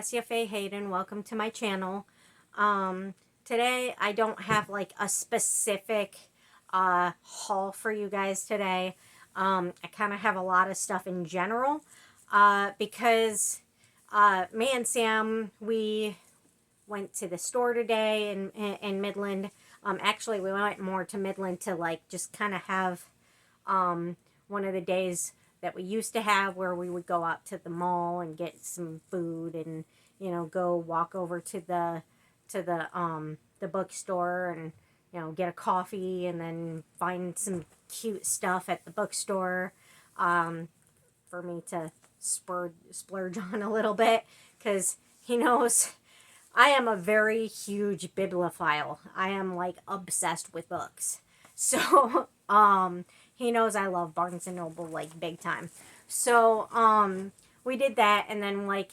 Alessia Faye Hayden. Welcome to my channel. Today I don't have like a specific haul for you guys today. I kind of have a lot of stuff in general because me and Sam, we went to the store today in Midland. Actually, we went more to Midland to like just kind of have one of the days that we used to have where we would go out to the mall and get some food and go walk over to the bookstore and get a coffee and then find some cute stuff at the bookstore for me to splurge on a little bit, because he knows I am a very huge bibliophile. I am like obsessed with books. So he knows I love Barnes and Noble like big time. So we did that, and then like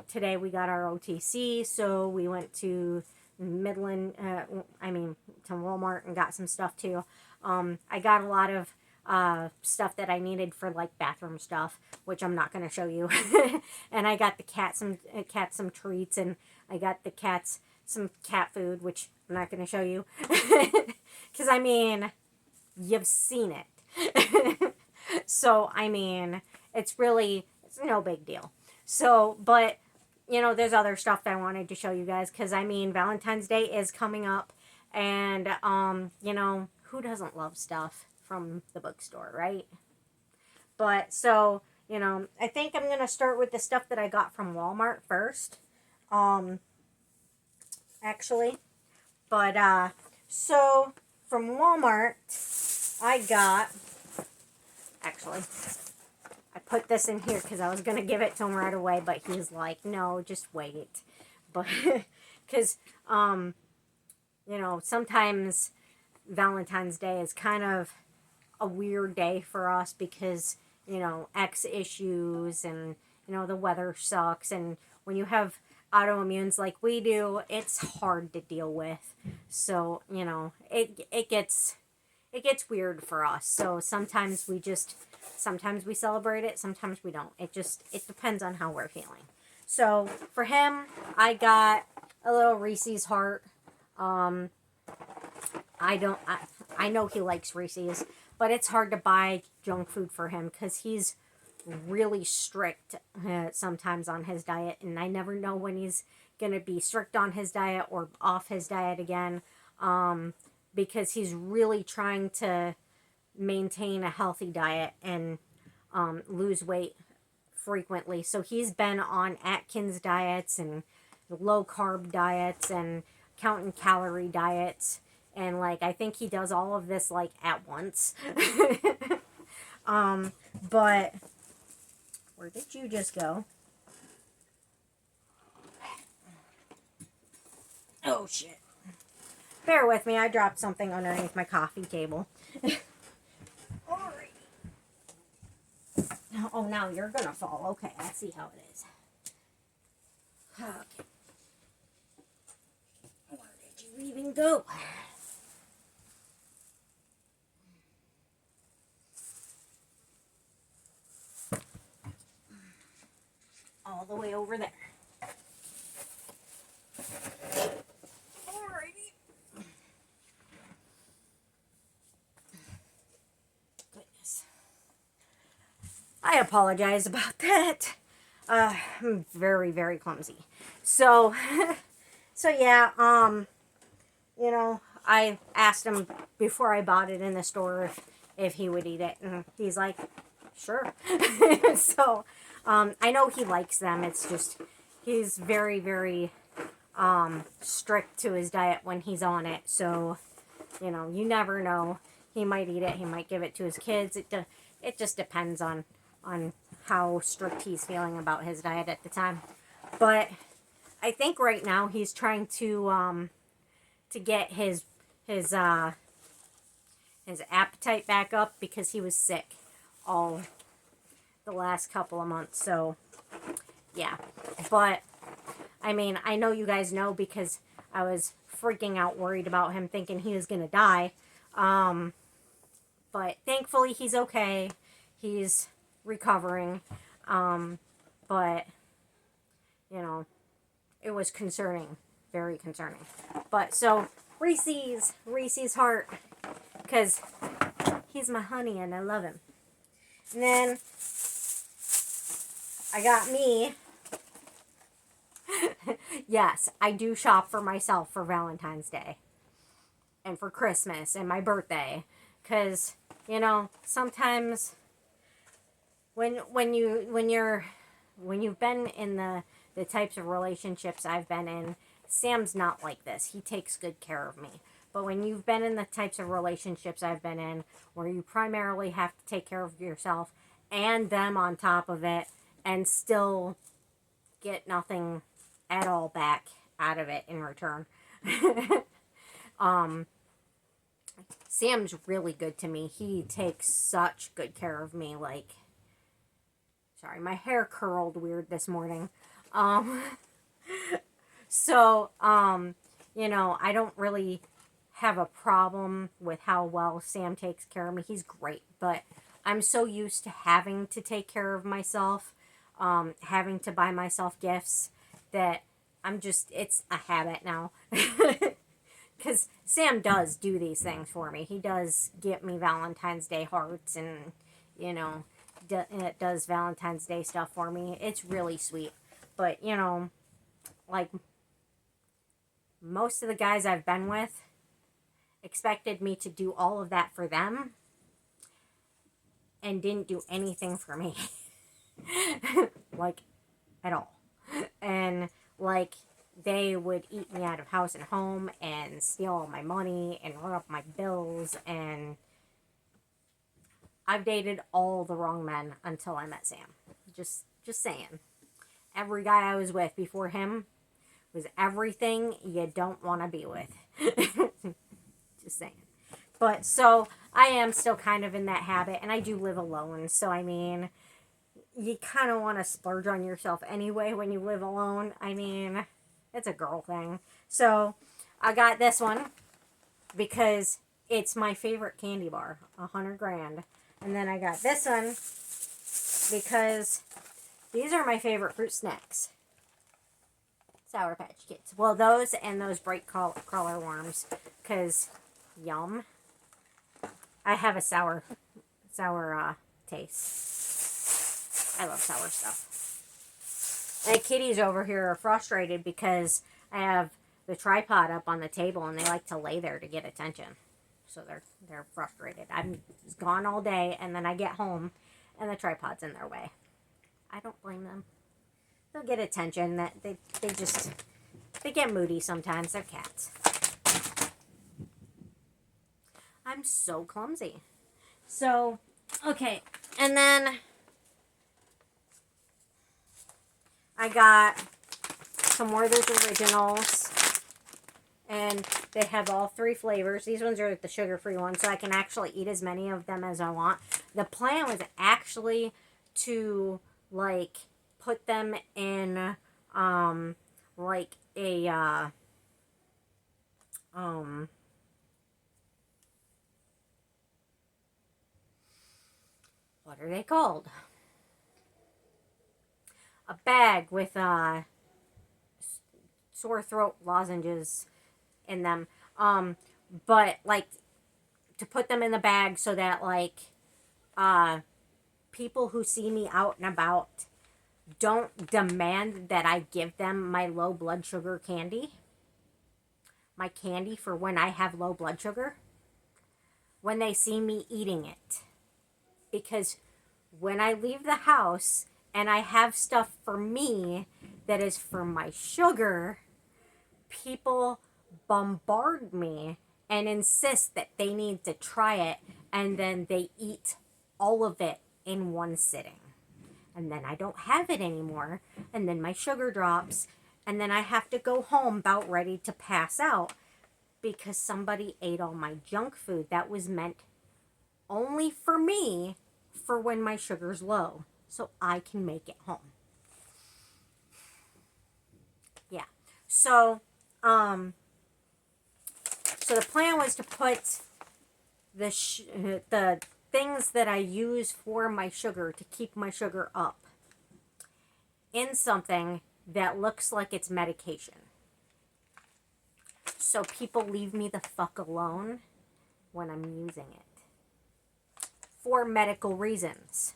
today we got our OTC, so we went to Midland. To Walmart and got some stuff too. I got a lot of stuff that I needed for like bathroom stuff, which I'm not going to show you. And I got the cat some treats, and I got the cats some cat food, which I'm not going to show you. Because you've seen it. So it's no big deal. So, but there's other stuff that I wanted to show you guys, because Valentine's Day is coming up, and who doesn't love stuff from the bookstore, right? But so I think I'm gonna start with the stuff that I got from Walmart first, actually. But so from Walmart I got, actually, I put this in here because I was going to give it to him right away, but he's like, no, just wait. But, because, sometimes Valentine's Day is kind of a weird day for us because, X issues and, the weather sucks. And when you have autoimmunes like we do, it's hard to deal with. So, it gets weird for us. So sometimes we celebrate it, sometimes we don't. It depends on how we're feeling. So for him, I got a little Reese's heart. I know he likes Reese's, but it's hard to buy junk food for him because he's really strict sometimes on his diet, and I never know when he's gonna be strict on his diet or off his diet again. Because he's really trying to maintain a healthy diet and lose weight frequently. So he's been on Atkins diets and low carb diets and counting calorie diets. And like, I think he does all of this like at once. But where did you just go? Oh shit. Bear with me, I dropped something underneath my coffee table. Alright. Oh, now you're gonna fall. Okay, I see how it is. Okay. Where did you even go? All the way over there. I apologize about that. I'm very, very clumsy. So, yeah, I asked him before I bought it in the store if he would eat it, and he's like, sure. So, I know he likes them. It's just, he's very, very, strict to his diet when he's on it. So, you never know. He might eat it. He might give it to his kids. It just depends on how strict he's feeling about his diet at the time. But I think right now he's trying to get his appetite back up because he was sick all the last couple of months. So yeah, but I know you guys know because I was freaking out worried about him, thinking he was gonna die. But thankfully he's okay. He's recovering. But you know, it was concerning, very concerning. But so Reese's heart, because he's my honey and I love him. And then I got me. Yes, I do shop for myself for Valentine's Day and for Christmas and my birthday, because sometimes when you've been in the types of relationships I've been in, Sam's not like this. He takes good care of me. But when you've been in the types of relationships I've been in, where you primarily have to take care of yourself and them on top of it, and still get nothing at all back out of it in return. Sam's really good to me. He takes such good care of me. Like, sorry, my hair curled weird this morning. So, I don't really have a problem with how well Sam takes care of me. He's great, but I'm so used to having to take care of myself, having to buy myself gifts, that it's a habit now. Because Sam does do these things for me. He does get me Valentine's Day hearts and, it does Valentine's Day stuff for me. It's really sweet. But, like, most of the guys I've been with expected me to do all of that for them and didn't do anything for me. Like, at all. And, like, they would eat me out of house and home and steal all my money and run up my bills, and I've dated all the wrong men until I met Sam. Just saying. Every guy I was with before him was everything you don't want to be with. Just saying. But so I am still kind of in that habit, and I do live alone. So I mean, you kind of want to splurge on yourself anyway when you live alone. I mean, it's a girl thing. So I got this one because it's my favorite candy bar, $100 grand. And then I got this one because these are my favorite fruit snacks. Sour Patch Kids. Well, those and those bright color worms, because yum. I have a sour taste. I love sour stuff. And kitties over here are frustrated because I have the tripod up on the table and they like to lay there to get attention. So they're frustrated. I'm gone all day, and then I get home and the tripod's in their way. I don't blame them. They'll get attention. That they get moody sometimes. They're cats. I'm so clumsy. So, okay. And then I got some Werther's Originals. And they have all 3 flavors. These ones are the sugar-free ones, so I can actually eat as many of them as I want. The plan was actually to, like, put them in, like a, what are they called? A bag with, sore throat lozenges in them. But, like, to put them in the bag so that, like, people who see me out and about don't demand that I give them my low blood sugar candy. My candy for when I have low blood sugar. When they see me eating it. Because when I leave the house and I have stuff for me that is for my sugar, people bombard me and insist that they need to try it, and then they eat all of it in one sitting. And then I don't have it anymore, and then my sugar drops, and then I have to go home about ready to pass out because somebody ate all my junk food that was meant only for me for when my sugar's low, so I can make it home. Yeah. So the plan was to put the things that I use for my sugar to keep my sugar up in something that looks like it's medication. So people leave me the fuck alone when I'm using it. For medical reasons.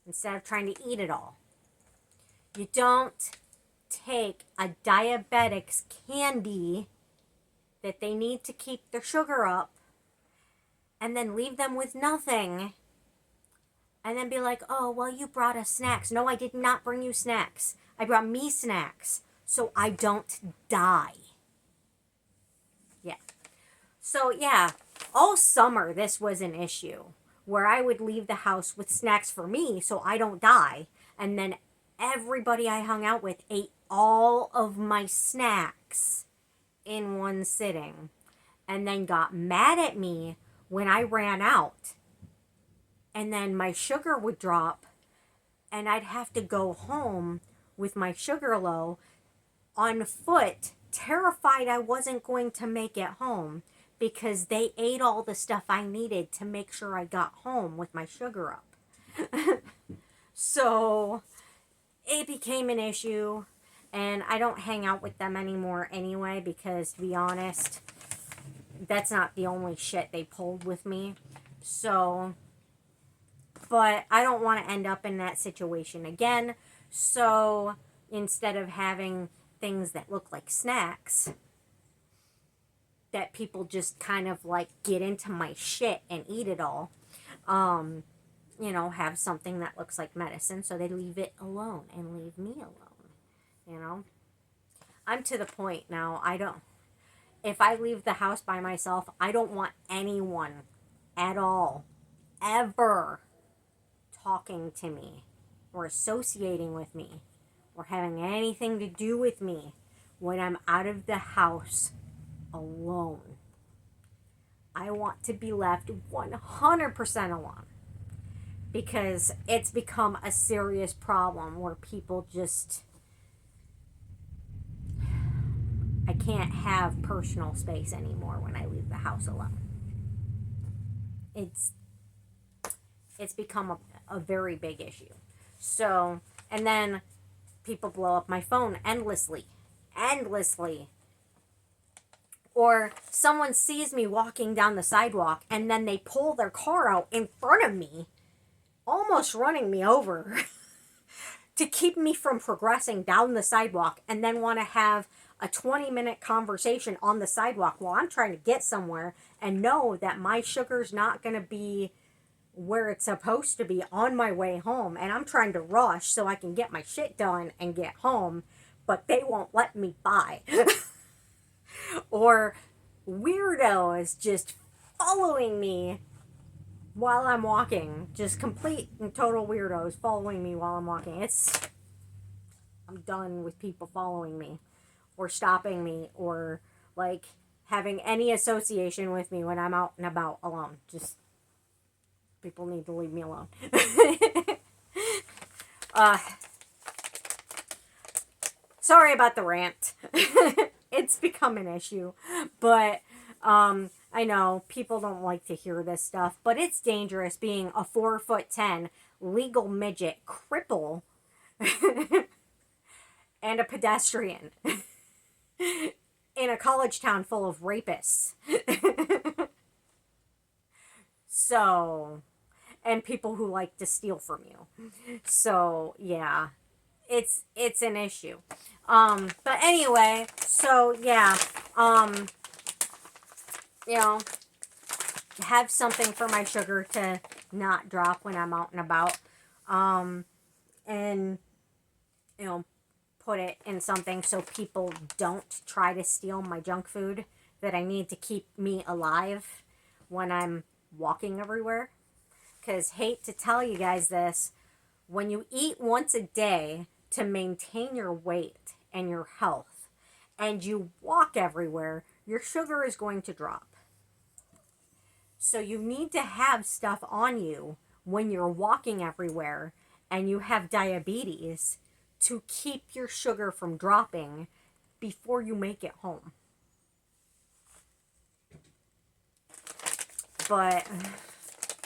Instead of trying to eat it all. You don't take a diabetic's candy that they need to keep their sugar up and then leave them with nothing and then be like, oh, well, you brought us snacks. No, I did not bring you snacks. I brought me snacks so I don't die. Yeah. So, yeah, all summer this was an issue where I would leave the house with snacks for me so I don't die. And then everybody I hung out with ate all of my snacks in one sitting and then got mad at me when I ran out. And then my sugar would drop and I'd have to go home with my sugar low on foot, terrified I wasn't going to make it home because they ate all the stuff I needed to make sure I got home with my sugar up. So it became an issue, and I don't hang out with them anymore anyway because, to be honest, that's not the only shit they pulled with me. So, but I don't want to end up in that situation again. So instead of having things that look like snacks that people just kind of like get into my shit and eat it all, you know, have something that looks like medicine so they leave it alone and leave me alone. You know, I'm to the point now, if I leave the house by myself, I don't want anyone at all ever talking to me or associating with me or having anything to do with me when I'm out of the house alone. I want to be left 100% alone because it's become a serious problem where people just, I can't have personal space anymore when I leave the house alone. It's become a very big issue. So, and then people blow up my phone endlessly. Or someone sees me walking down the sidewalk and then they pull their car out in front of me, almost running me over to keep me from progressing down the sidewalk, and then want to have a 20-minute conversation on the sidewalk while I'm trying to get somewhere and know that my sugar's not going to be where it's supposed to be on my way home, and I'm trying to rush so I can get my shit done and get home, but they won't let me by. Or weirdos just following me while I'm walking. Just complete and total weirdos following me while I'm walking. I'm done with people following me or stopping me or like having any association with me when I'm out and about alone. Just people need to leave me alone. Sorry about the rant. It's become an issue, but I know people don't like to hear this stuff, but it's dangerous being a 4'10" legal midget cripple and a pedestrian in a college town full of rapists. So, and people who like to steal from you. So, yeah, it's an issue. But anyway, so yeah, you know, have something for my sugar to not drop when I'm out and about. And, you know, put it in something so people don't try to steal my junk food that I need to keep me alive when I'm walking everywhere. Because, hate to tell you guys this, when you eat once a day to maintain your weight and your health, and you walk everywhere, your sugar is going to drop. So you need to have stuff on you when you're walking everywhere and you have diabetes to keep your sugar from dropping before you make it home. But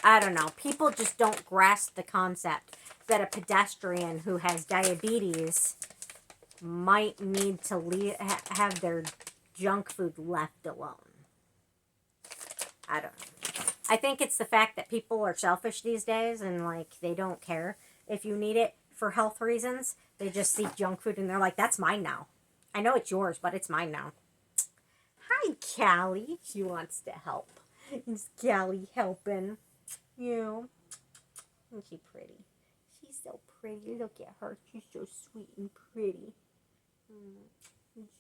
I don't know. People just don't grasp the concept that a pedestrian who has diabetes might need to have their junk food left alone. I don't know. I think it's the fact that people are selfish these days and like they don't care if you need it for health reasons. They just see junk food and they're like, that's mine now. I know it's yours, but it's mine now. Hi, Callie. She wants to help. Is Callie helping? You. Isn't she pretty? She's so pretty. Look at her. She's so sweet and pretty.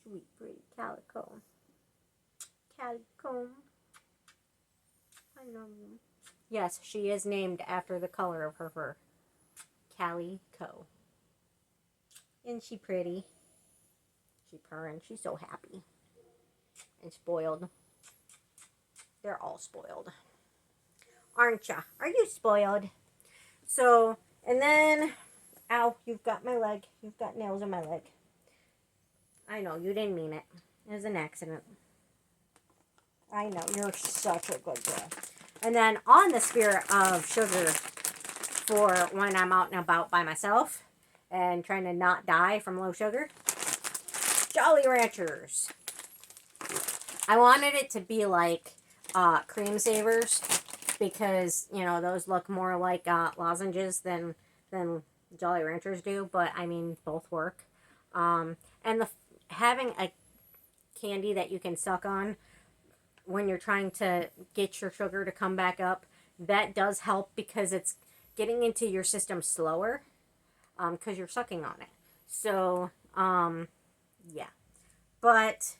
Sweet, pretty Calico. Calico. I love you. Yes, she is named after the color of her fur. Calico. Isn't she pretty? She purring. She's so happy. And spoiled. They're all spoiled. Aren't ya? Are you spoiled? So, and then, ow, you've got my leg. You've got nails in my leg. I know, you didn't mean it. It was an accident. I know, you're such a good girl. And then, on the spirit of sugar for when I'm out and about by myself and trying to not die from low sugar, Jolly Ranchers. I wanted it to be like cream savers because, you know, those look more like lozenges than Jolly Ranchers do, but I mean, both work. And having a candy that you can suck on when you're trying to get your sugar to come back up, that does help because it's getting into your system slower because you're sucking on it. So, yeah. But,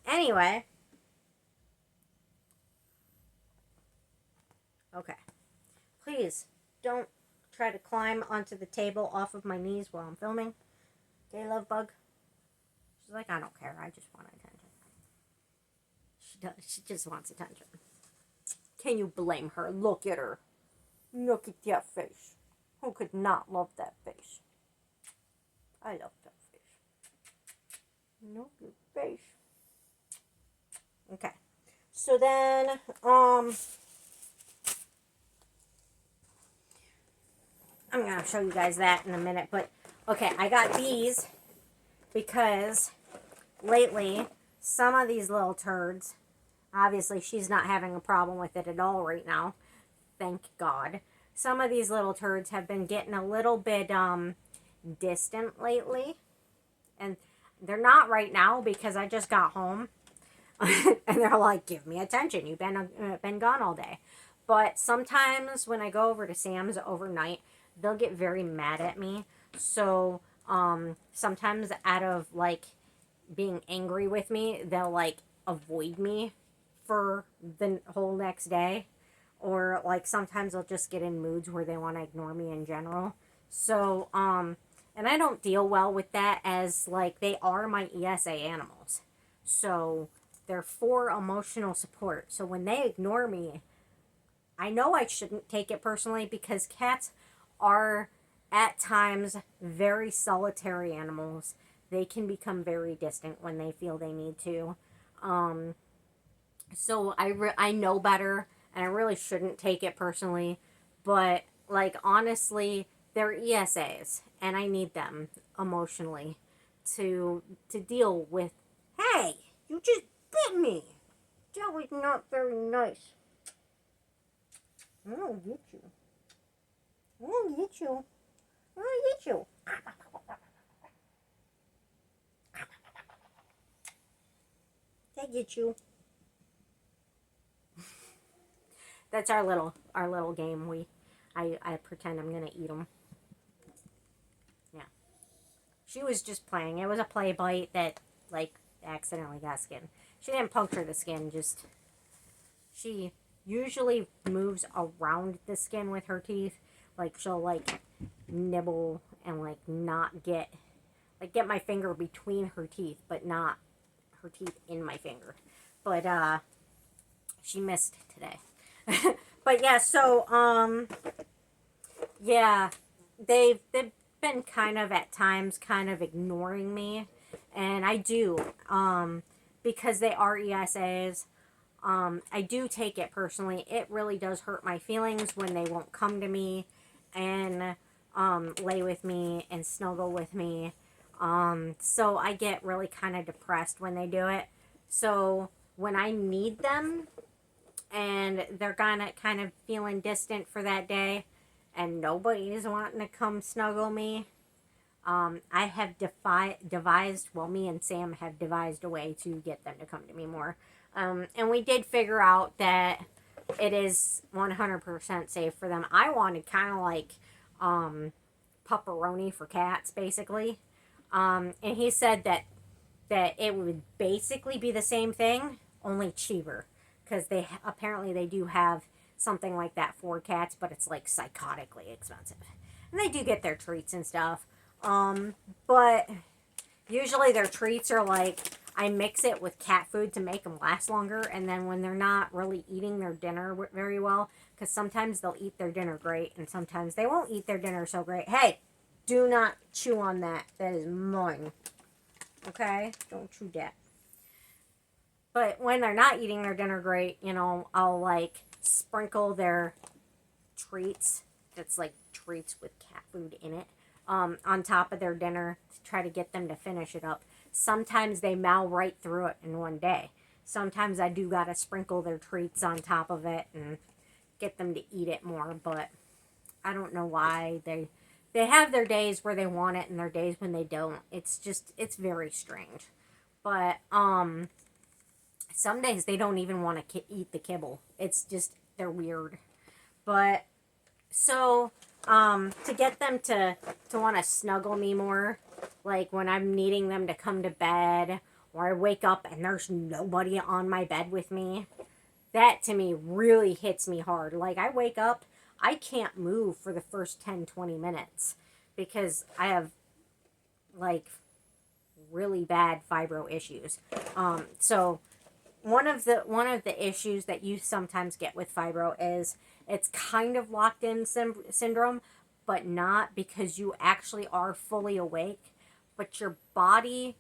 anyway. Okay. Please, don't try to climb onto the table off of my knees while I'm filming. Okay, love bug? She's like, I don't care. I just want attention. She does. She just wants attention. Can you blame her? Look at her. Look at that face. Who could not love that face? I love that face. Look at your face. Okay. So then, I'm going to show you guys that in a minute. But, okay, I got these because lately, some of these little turds, obviously she's not having a problem with it at all right now. Thank God. Some of these little turds have been getting a little bit distant lately. And they're not right now because I just got home. And they're like, give me attention. You've been gone all day. But sometimes when I go over to Sam's overnight, they'll get very mad at me. So sometimes out of like being angry with me, they'll like avoid me for the whole next day. Or like sometimes they'll just get in moods where they want to ignore me in general. So and I don't deal well with that as like they are my ESA animals. So they're for emotional support. So when they ignore me, I know I shouldn't take it personally because cats are at times very solitary animals. They can become very distant when they feel they need to. So I know better and I really shouldn't take it personally. But like honestly, they're ESAs and I need them emotionally to deal with. Hey, you just bit me. That was not very nice. I'm gonna get you. I'm gonna get you. I'm gonna get you. Did I get you? That's our little game. I pretend I'm gonna eat them. Yeah. She was just playing. It was a play bite that like accidentally got skin. She didn't puncture the skin. Just she usually moves around the skin with her teeth. Like she'll like nibble and like not get my finger between her teeth, but not her teeth in my finger. But she missed today. But yeah, so yeah, they've been kind of at times kind of ignoring me, and I do because they are ESAs. I do take it personally. It really does hurt my feelings when they won't come to me, and lay with me and snuggle with me. So I get really kind of depressed when they do it. So when I need them and they're kind of feeling distant for that day and nobody's wanting to come snuggle me, I have devised, well, me and Sam have devised a way to get them to come to me more. And we did figure out that it is 100% safe for them. I wanted kind of like pepperoni for cats, basically. And he said that it would basically be the same thing, only cheaper, because apparently they do have something like that for cats, but it's like psychotically expensive. And they do get their treats and stuff. But usually their treats are like, I mix it with cat food to make them last longer, and then when they're not really eating their dinner very well, because sometimes they'll eat their dinner great and sometimes they won't eat their dinner so great. Hey, do not chew on that. That is mine. Okay? Don't chew that. But when they're not eating their dinner great, I'll like sprinkle their treats, that's like treats with cat food in it, on top of their dinner to try to get them to finish it up. Sometimes they mow right through it in one day. Sometimes I do gotta sprinkle their treats on top of it and get them to eat it more, but I don't know why they have their days where they want it and their days when they don't. It's very strange. But some days they don't even want to eat the kibble. It's just, they're weird. But so to get them to want to snuggle me more, like when I'm needing them to come to bed, or I wake up and there's nobody on my bed with me, that to me really hits me hard. Like I wake up, I can't move for the first 10-20 minutes because I have like really bad fibro issues. So one of the issues that you sometimes get with fibro is it's kind of locked in syndrome, but not, because you actually are fully awake, but your body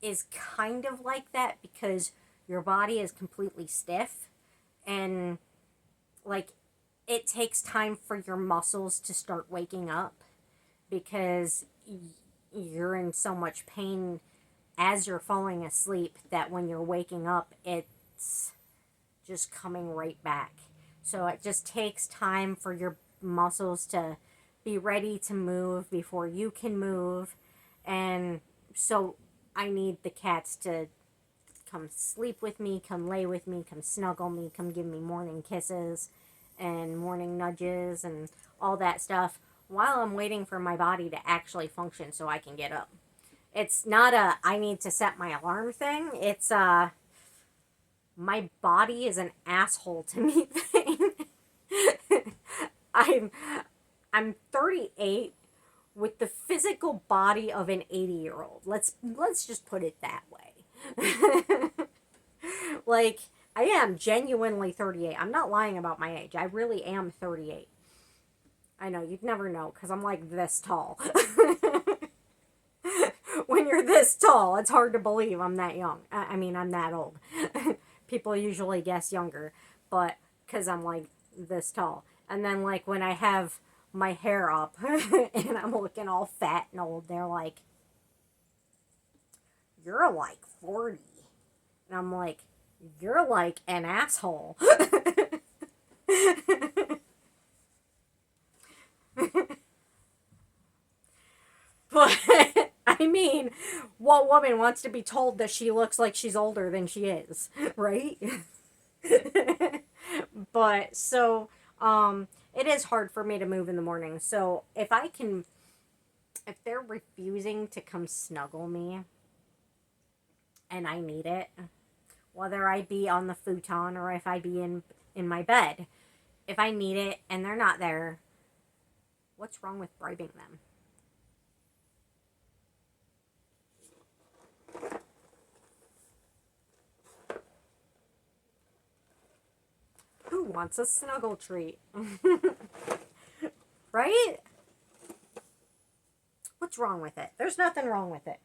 is kind of like that because your body is completely stiff, and like it takes time for your muscles to start waking up because you're in so much pain as you're falling asleep that when you're waking up, it's just coming right back. So it just takes time for your muscles to be ready to move before you can move. And so I need the cats to come sleep with me, come lay with me, come snuggle me, come give me morning kisses and morning nudges and all that stuff while I'm waiting for my body to actually function so I can get up. It's not a I need to set my alarm thing. It's my body is an asshole to me thing. I'm 38 with the physical body of an 80-year-old. Let's just put it that way. Like, I am genuinely 38. I'm not lying about my age. I really am 38. I know, you'd never know because I'm like this tall. When you're this tall, it's hard to believe I'm that young. I mean, I'm that old. People usually guess younger, but because I'm like this tall. And then like when I have my hair up and I'm looking all fat and old, they're like, you're like 40. And I'm like, you're like an asshole. But I mean, what woman wants to be told that she looks like she's older than she is, right? But so it is hard for me to move in the morning. So if they're refusing to come snuggle me and I need it, whether I be on the futon or if I be in my bed, if I need it and they're not there, what's wrong with bribing them? Who wants a snuggle treat? Right? What's wrong with it? There's nothing wrong with it.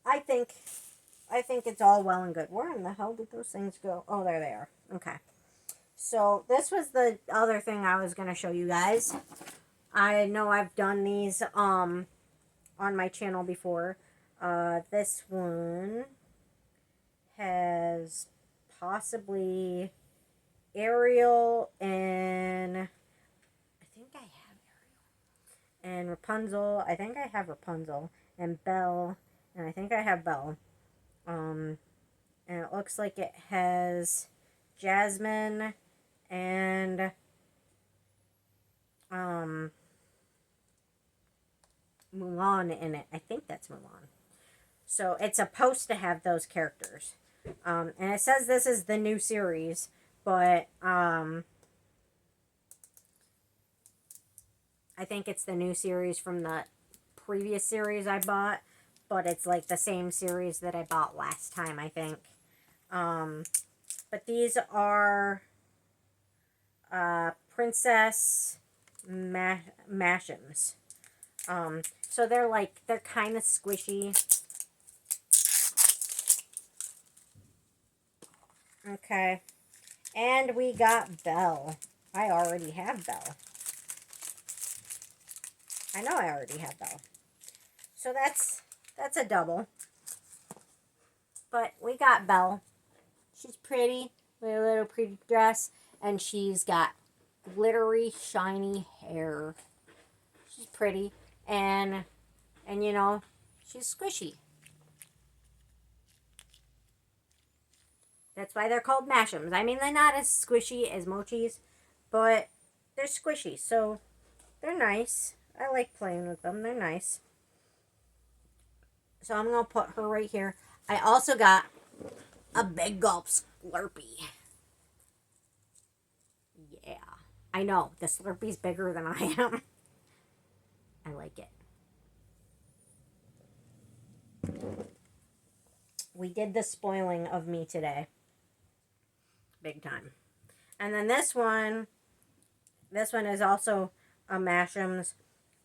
I think it's all well and good. Where in the hell did those things go? Oh, there they are. Okay. So this was the other thing I was going to show you guys. I know I've done these on my channel before. This one has possibly Ariel and I think I have Ariel and Rapunzel. I think I have Rapunzel and Belle, and I think I have Belle. And it looks like it has Jasmine and Mulan in it. I think that's Mulan. So it's supposed to have those characters. And it says this is the new series, but I think it's the new series from the previous series I bought, but it's like the same series that I bought last time, I think. But these are Princess Mashems. So they're kind of squishy. Okay. And we got Belle. I already have Belle. I know I already have Belle. So that's a double. But we got Belle. She's pretty with a little pretty dress, and she's got glittery, shiny hair. She's pretty, and you know, she's squishy. That's why they're called Mashems. I mean, they're not as squishy as Mochis, but they're squishy, so they're nice. I like playing with them. They're nice. So I'm going to put her right here. I also got a big gulp Slurpee. Yeah. I know. The Slurpee's bigger than I am. I like it. We did the spoiling of me today. Big time. And then this one is also a Mashems.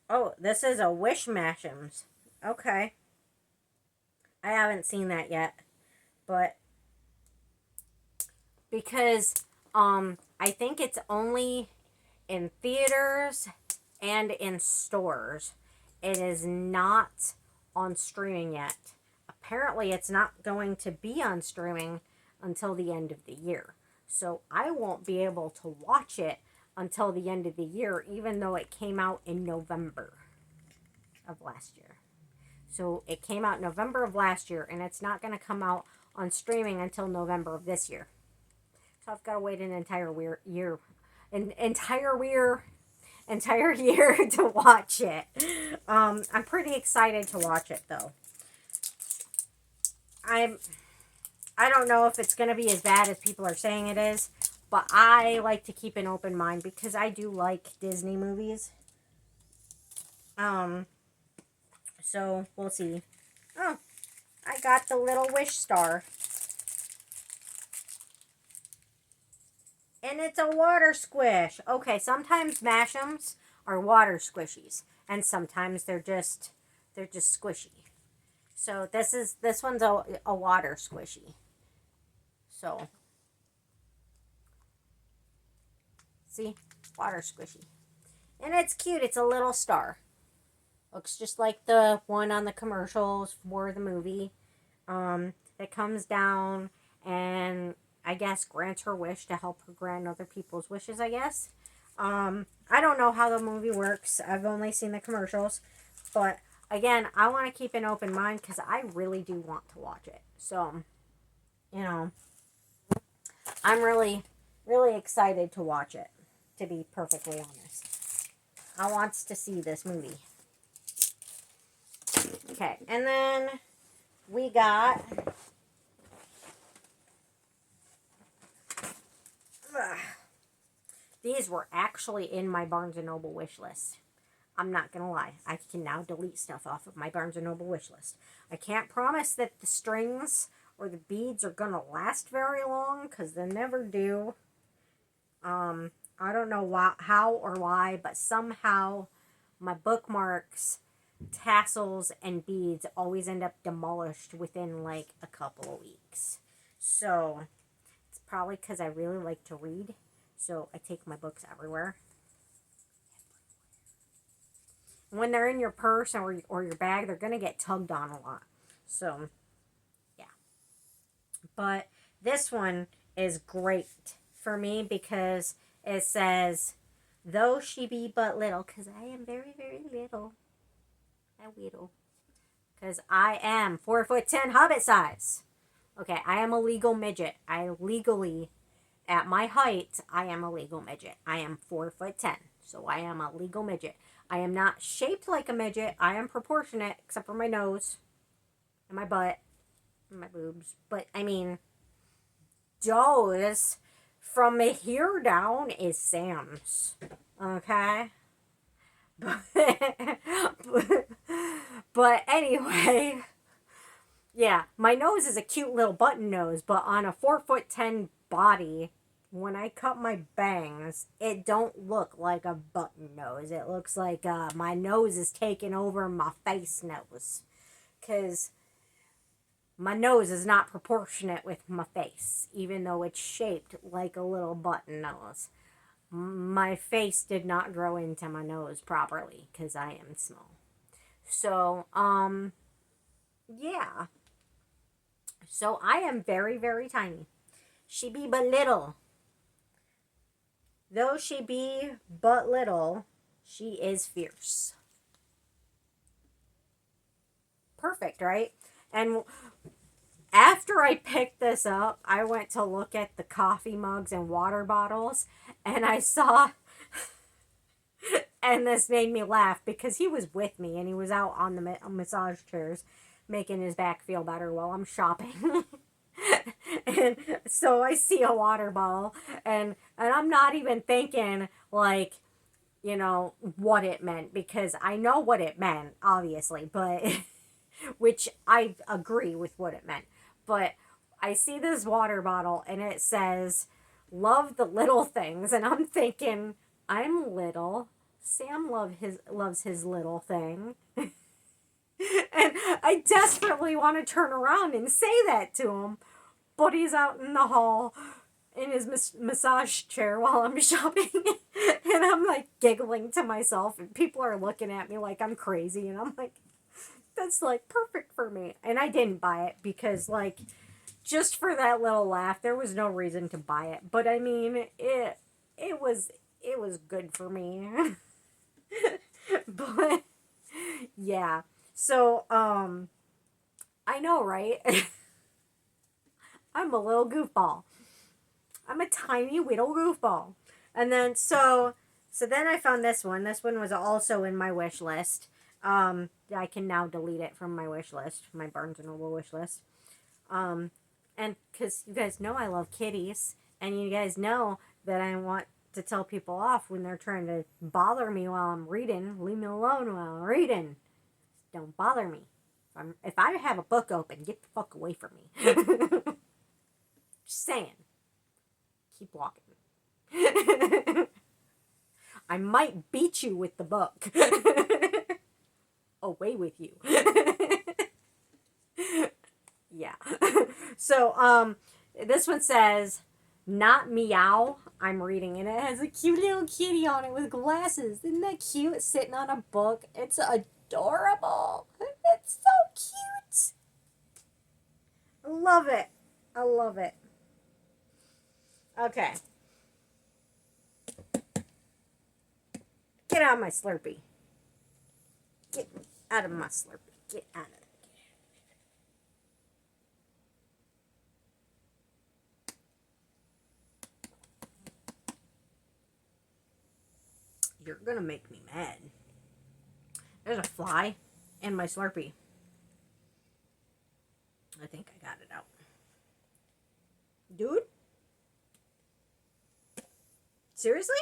Oh, this is a Wish Mashems. Okay. I haven't seen that yet. But because I think it's only in theaters and in stores. It is not on streaming yet. Apparently it's not going to be on streaming until the end of the year. So I won't be able to watch it until the end of the year, even though it came out in November of last year. So it came out November of last year, and it's not going to come out on streaming until November of this year. So I've got to wait an entire year to watch it. I'm pretty excited to watch it though. I don't know if it's going to be as bad as people are saying it is, but I like to keep an open mind because I do like Disney movies. So we'll see. Oh, I got the little Wish star. And it's a water squish. Okay, sometimes Mashems are water squishies, and sometimes they're just squishy. So this one's a water squishy. So see, water squishy. And it's cute. It's a little star. Looks just like the one on the commercials for the movie. That comes down and I guess grants her wish to help her grant other people's wishes, I guess. I don't know how the movie works. I've only seen the commercials. But again, I want to keep an open mind because I really do want to watch it. So, you know, I'm really, really excited to watch it, to be perfectly honest. I want to see this movie. Okay, and then we got these were actually in my Barnes & Noble wish list. I'm not going to lie. I can now delete stuff off of my Barnes & Noble wish list. I can't promise that the strings or the beads are going to last very long because they never do. I don't know how or why, but somehow my bookmarks, tassels, and beads always end up demolished within like a couple of weeks. So it's probably because I really like to read. So I take my books everywhere. when they're in your purse or your bag, they're going to get tugged on a lot. So, yeah. But this one is great for me because it says, though she be but little, because I am very, very little. I whittle. Because I am 4'10" hobbit size. Okay, I am a legal midget. I legally, at my height, I am a legal midget. I am 4'10", so I am a legal midget. I am not shaped like a midget. I am proportionate, except for my nose and my butt and my boobs. But I mean, Joe's from here down is Sam's. Okay? But anyway, yeah, my nose is a cute little button nose, but on a 4'10" body, when I cut my bangs, it don't look like a button nose. It looks like my nose is taking over my face nose. Because my nose is not proportionate with my face, even though it's shaped like a little button nose. My face did not grow into my nose properly because I am small. So, yeah. So I am very, very tiny. She be but little. Though she be but little, she is fierce. Perfect, right? And after I picked this up, I went to look at the coffee mugs and water bottles, and I saw, and this made me laugh because he was with me and he was out on the massage chairs making his back feel better while I'm shopping. And so I see a water bottle, and I'm not even thinking like, what it meant, because I know what it meant, obviously, but which I agree with what it meant. But I see this water bottle and it says, love the little things. And I'm thinking, I'm little. Sam loves his little thing. And I desperately want to turn around and say that to him. But he's out in the hall in his massage chair while I'm shopping. And I'm like giggling to myself. And people are looking at me like I'm crazy. And I'm like, that's like perfect for me. And I didn't buy it because like just for that little laugh, there was no reason to buy it. But I mean, it was good for me. But yeah. So I know, right? I'm a little goofball. I'm a tiny little goofball. And then so then I found this one. This one was also in my wish list. I can now delete it from my wish list, my Barnes and Noble wish list. And because you guys know I love kitties, and you guys know that I want to tell people off when they're trying to bother me while I'm reading. Leave me alone while I'm reading. Don't bother me. If I have a book open, get the fuck away from me. Just saying. Keep walking. I might beat you with the book. Away with you. Yeah. So, this one says, not meow. I'm reading, and it has a cute little kitty on it with glasses. Isn't that cute? It's sitting on a book. It's adorable. It's so cute. I love it. I love it. Okay. Get out of my Slurpee. Get out of my Slurpee. Get out of it. You're gonna make me mad. There's a fly in my Slurpee. I think I got it out. Dude? Seriously?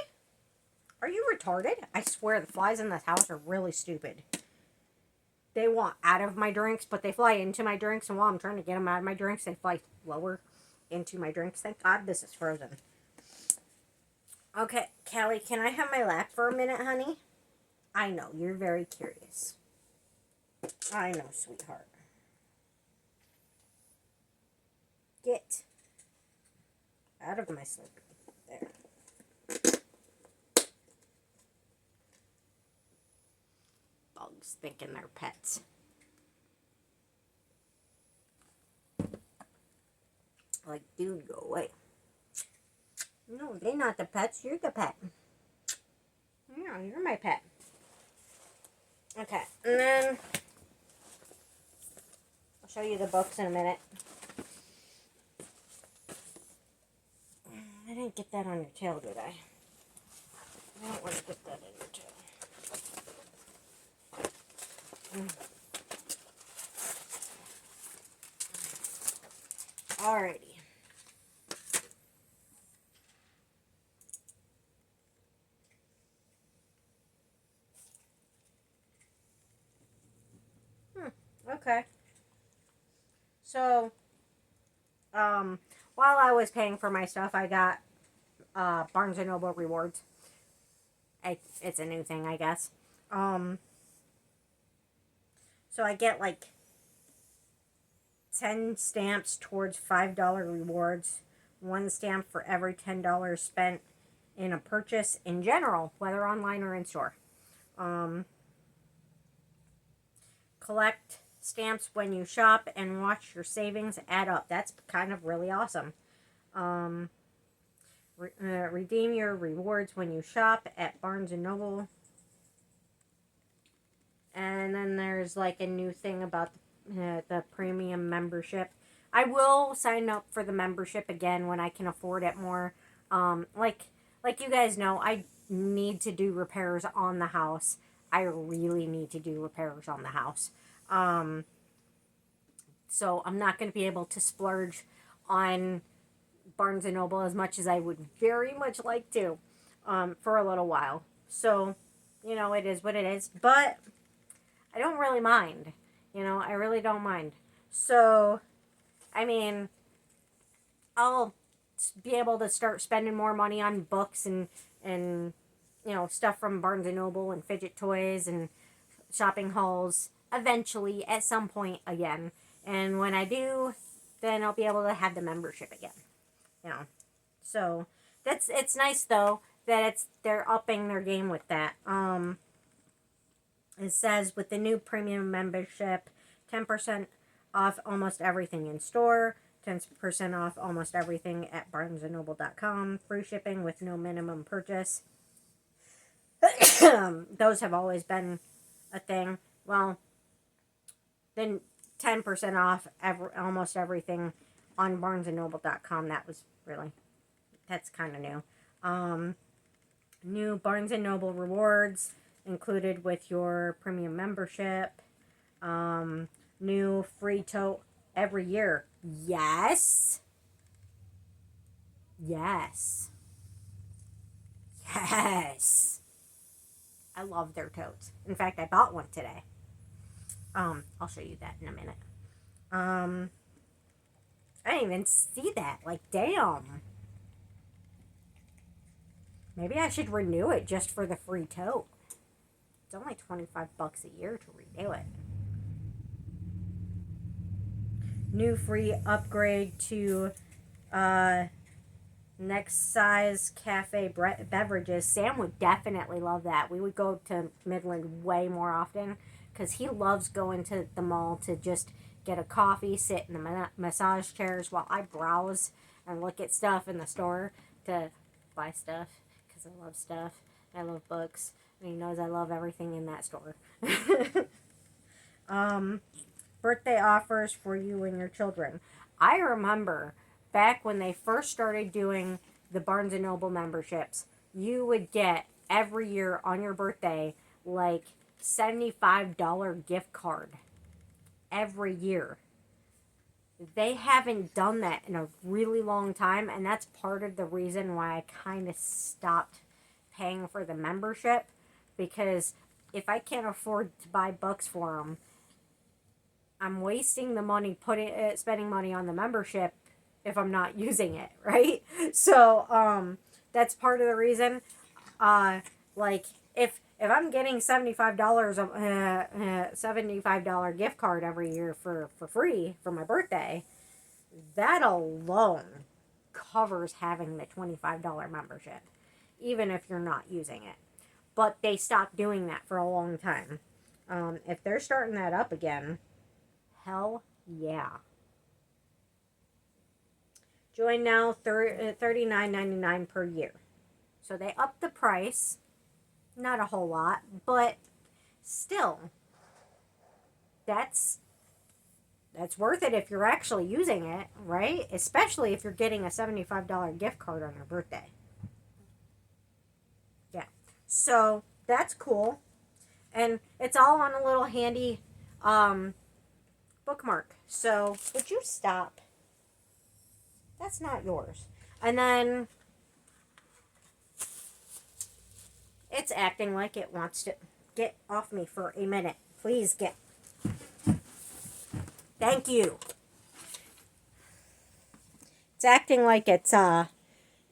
Are you retarded? I swear the flies in this house are really stupid. They want out of my drinks, but they fly into my drinks, and while I'm trying to get them out of my drinks, they fly lower into my drinks. Thank God this is frozen. Okay, Callie, can I have my lap for a minute, honey? I know, you're very curious. I know, sweetheart. Get out of my Slurpee. There. thinking they're pets. Like, dude, go away. No, they're not the pets. You're the pet. No, you're my pet. Okay, and then I'll show you the books in a minute. I didn't get that on your tail, did I? I don't want to get that on your tail. Alrighty. Okay. So, while I was paying for my stuff, I got Barnes & Noble rewards. It's a new thing, I guess. So I get like 10 stamps towards $5 rewards. 1 stamp for every $10 spent in a purchase in general, whether online or in store. Collect stamps when you shop and watch your savings add up. That's kind of really awesome. Redeem your rewards when you shop at Barnes & Noble. And then there's like a new thing about the premium membership. I will sign up for the membership again when I can afford it more. Like you guys know, I need to do repairs on the house. I really need to do repairs on the house. So I'm not going to be able to splurge on Barnes & Noble as much as I would very much like to for a little while. So, it is what it is. But I don't really mind. I really don't mind. So, I mean, I'll be able to start spending more money on books and stuff from Barnes & Noble and fidget toys and shopping hauls eventually at some point again. And when I do, then I'll be able to have the membership again. So it's nice though that they're upping their game with that. It says with the new premium membership, 10% off almost everything in store, 10% off almost everything at barnesandnoble.com, free shipping with no minimum purchase. Those have always been a thing. Well, then 10% off almost everything on barnesandnoble.com. That's kind of new. New Barnes & Noble rewards included with your premium membership. New free tote every year. Yes. Yes. Yes. I love their totes. In fact, I bought one today. I'll show you that in a minute. I didn't even see that. Like, damn. Maybe I should renew it just for the free tote. It's only $25 a year to renew it. New free upgrade to Next Size Cafe beverages. Sam would definitely love that. We would go to Midland way more often because he loves going to the mall to just get a coffee, sit in the massage chairs while I browse and look at stuff in the store to buy stuff because I love stuff. I love books. And he knows I love everything in that store. Birthday offers for you and your children. I remember back when they first started doing the Barnes & Noble memberships, you would get every year on your birthday like $75 gift card every year. They haven't done that in a really long time, and that's part of the reason why I kind of stopped paying for the membership, because if I can't afford to buy books for them, I'm wasting the money spending money on the membership if I'm not using it, right? So that's part of the reason. Like if I'm getting $75 gift card every year for free for my birthday, that alone covers having the $25 membership, even if you're not using it. But they stopped doing that for a long time. If they're starting that up again, hell yeah. Join now, $39.99 per year. So they upped the price. Not a whole lot, but still, that's worth it if you're actually using it, right? Especially if you're getting a $75 gift card on your birthday. Yeah. So that's cool. And it's all on a little handy bookmark. So would you stop? That's not yours. And then it's acting like it wants to get off me for a minute. Please get. Thank you. It's acting like its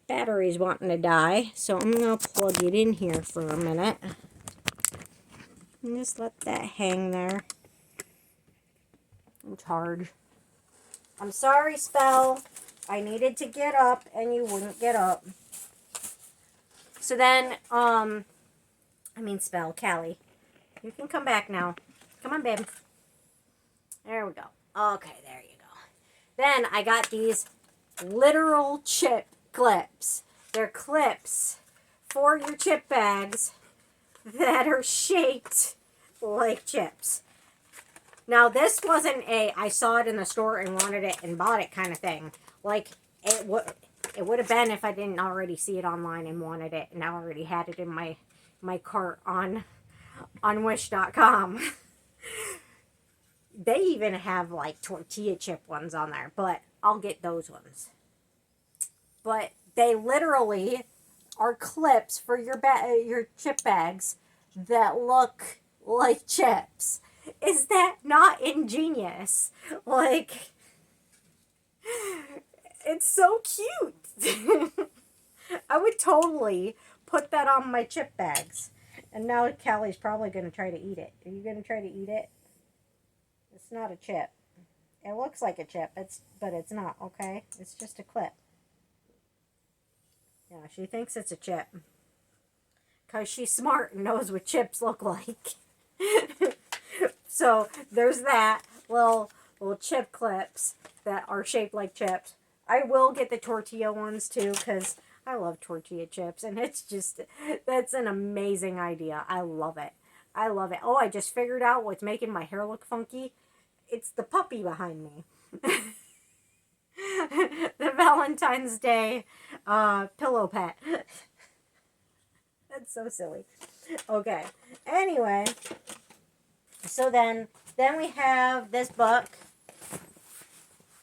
battery's wanting to die. So I'm going to plug it in here for a minute. And just let that hang there. And charge. I'm sorry, Spell. I needed to get up and you wouldn't get up. So then, Spell, Callie. You can come back now. Come on, babe. There we go. Okay, there you go. Then I got these literal chip clips. They're clips for your chip bags that are shaped like chips. Now, this wasn't I saw it in the store and wanted it and bought it kind of thing. Like, it would have been if I didn't already see it online and wanted it and I already had it in my cart on wish.com. They even have like tortilla chip ones on there, but I'll get those ones. But they literally are clips for your chip bags that look like chips. Is that not ingenious? Like, it's so cute. I would totally put that on my chip bags. And now Callie's probably going to try to eat it. Are you going to try to eat it? It's not a chip. It looks like a chip, but it's not, okay? It's just a clip. Yeah, she thinks it's a chip. Because she's smart and knows what chips look like. So, there's that. Little chip clips that are shaped like chips. I will get the tortilla ones too, because I love tortilla chips. And it's just, that's an amazing idea. I love it. I love it. Oh, I just figured out what's making my hair look funky. It's the puppy behind me. The Valentine's Day pillow pet. That's so silly. Okay. Anyway, so then we have this book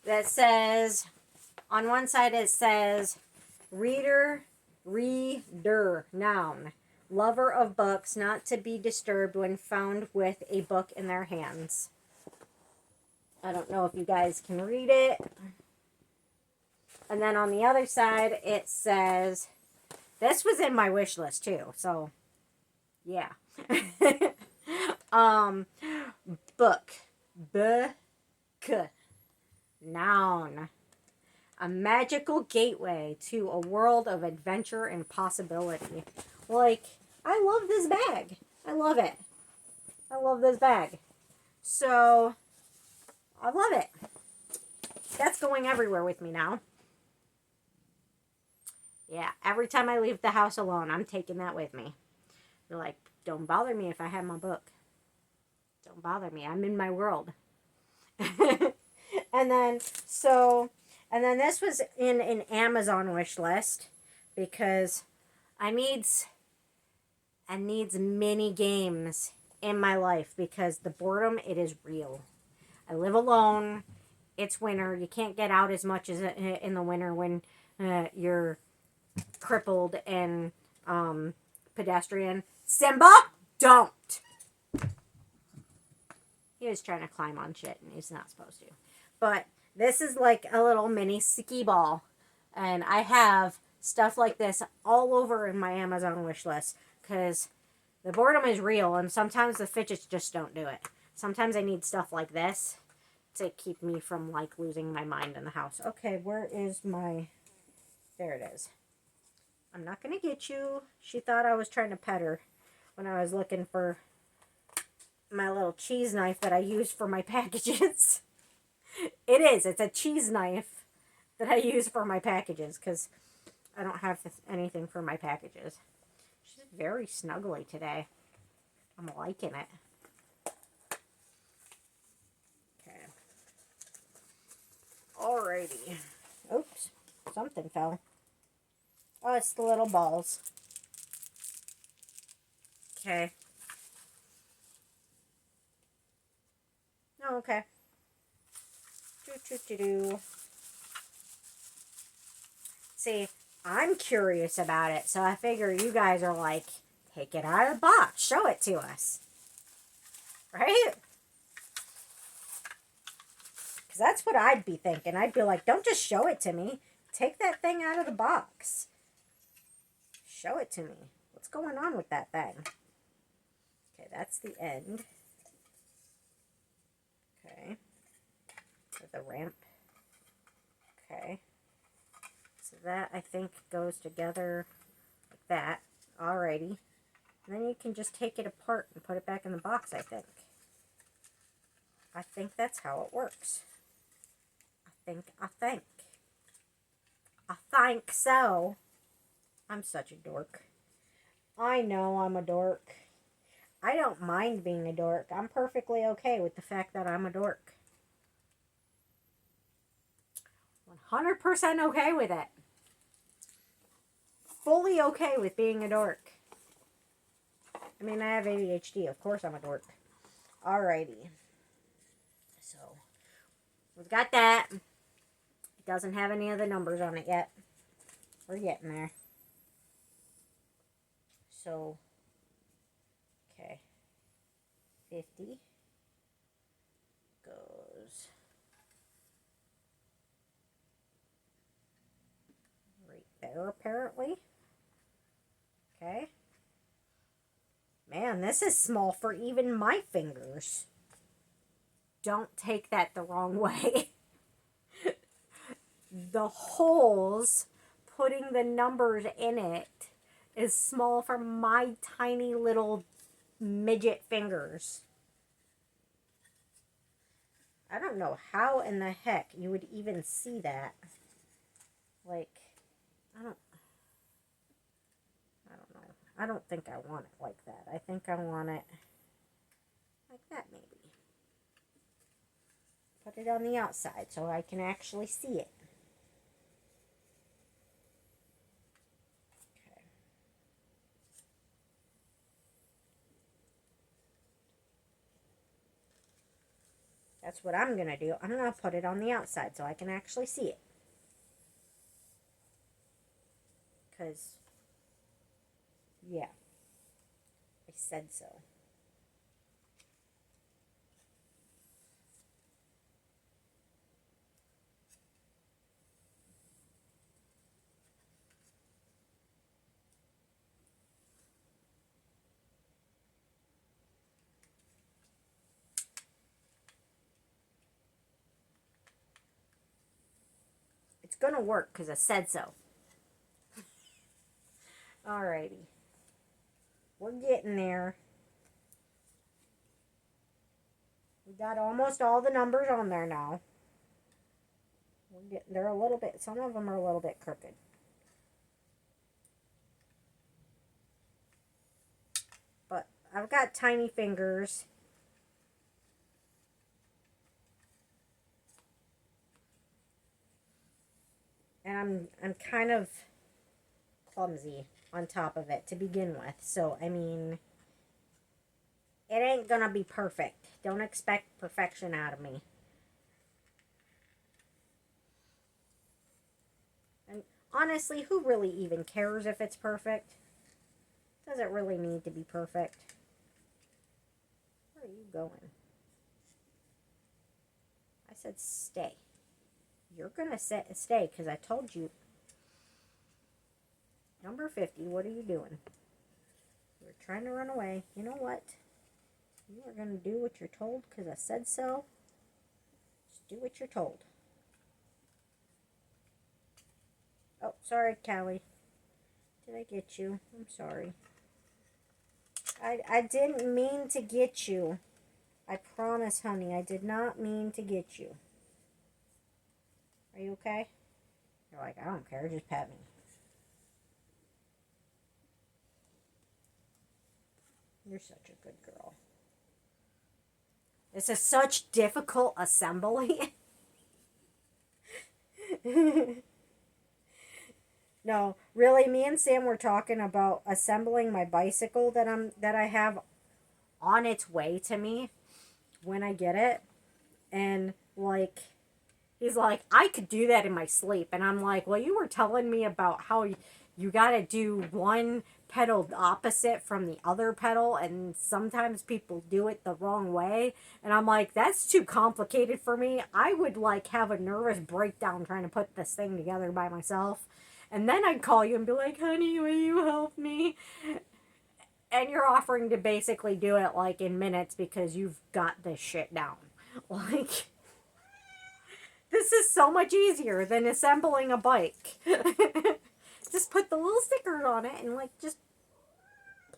that says, on one side it says, reader, noun, lover of books, not to be disturbed when found with a book in their hands. I don't know if you guys can read it. And then on the other side, it says, this was in my wish list too, so yeah. Book. Noun. A magical gateway to a world of adventure and possibility. Like, I love this bag. I love it. I love this bag. So, I love it. That's going everywhere with me now. Yeah, every time I leave the house alone, I'm taking that with me. They're like, don't bother me if I have my book. Don't bother me. I'm in my world. And then this was in an Amazon wish list because I needs mini games in my life because the boredom, it is real. I live alone. It's winter. You can't get out as much as in the winter when you're crippled and pedestrian. Simba, don't. He was trying to climb on shit and he's not supposed to. But this is like a little mini ski ball. And I have stuff like this all over in my Amazon wish list. Because the boredom is real. And sometimes the fidgets just don't do it. Sometimes I need stuff like this to keep me from like losing my mind in the house. Okay, where is my... There it is. I'm not going to get you. She thought I was trying to pet her when I was looking for my little cheese knife that I use for my packages. It is. It's a cheese knife that I use for my packages because I don't have anything for my packages. She's very snuggly today. I'm liking it. Okay. Alrighty. Oops. Something fell. Oh, it's the little balls. Okay. Oh, okay. Do. See, I'm curious about it, so I figure you guys are like, take it out of the box, show it to us. Right? Because that's what I'd be thinking. I'd be like, don't just show it to me. Take that thing out of the box. Show it to me. What's going on with that thing? Okay, that's the end. Okay. With the ramp. Okay. So that, I think, goes together like that. Alrighty. And then you can just take it apart and put it back in the box, I think. I think that's how it works. I think so. I'm such a dork. I know I'm a dork. I don't mind being a dork. I'm perfectly okay with the fact that I'm a dork. 100% okay with it. Fully okay with being a dork. I mean, I have ADHD. Of course I'm a dork. Alrighty. So, we've got that. It doesn't have any of the numbers on it yet. We're getting there. So, okay. 50 goes right there, apparently. Okay. Man, this is small for even my fingers. Don't take that the wrong way. The holes putting the numbers in it is small for my tiny little midget fingers. I don't know how in the heck you would even see that. Like, I don't know. I don't think I want it like that. I think I want it like that, maybe. Put it on the outside so I can actually see it. Okay. That's what I'm going to do. I'm going to put it on the outside so I can actually see it. Because, yeah, I said so. It's going to work because I said so. Alrighty. We're getting there. We got almost all the numbers on there now. They're a little bit, some of them are a little bit crooked. But I've got tiny fingers. And I'm kind of clumsy on top of it to begin with. So, I mean, it ain't gonna be perfect. Don't expect perfection out of me. And honestly, who really even cares if it's perfect? Does it really need to be perfect? Where are you going? I said stay. You're gonna stay because I told you. Number 50, what are you doing? You're trying to run away. You know what? You are going to do what you're told because I said so. Just do what you're told. Oh, sorry, Callie. Did I get you? I'm sorry. I didn't mean to get you. I promise, honey, I did not mean to get you. Are you okay? You're like, I don't care, just pet me. You're such a good girl. This is such difficult assembly. No, really, me and Sam were talking about assembling my bicycle that I have on its way to me when I get it. And like he's like, I could do that in my sleep. And I'm like, well, you were telling me about how you got to do one pedal opposite from the other pedal. And sometimes people do it the wrong way. And I'm like, that's too complicated for me. I would like have a nervous breakdown trying to put this thing together by myself. And then I'd call you and be like, honey, will you help me? And you're offering to basically do it like in minutes because you've got this shit down. Like, this is so much easier than assembling a bike. Just put the little stickers on it and like just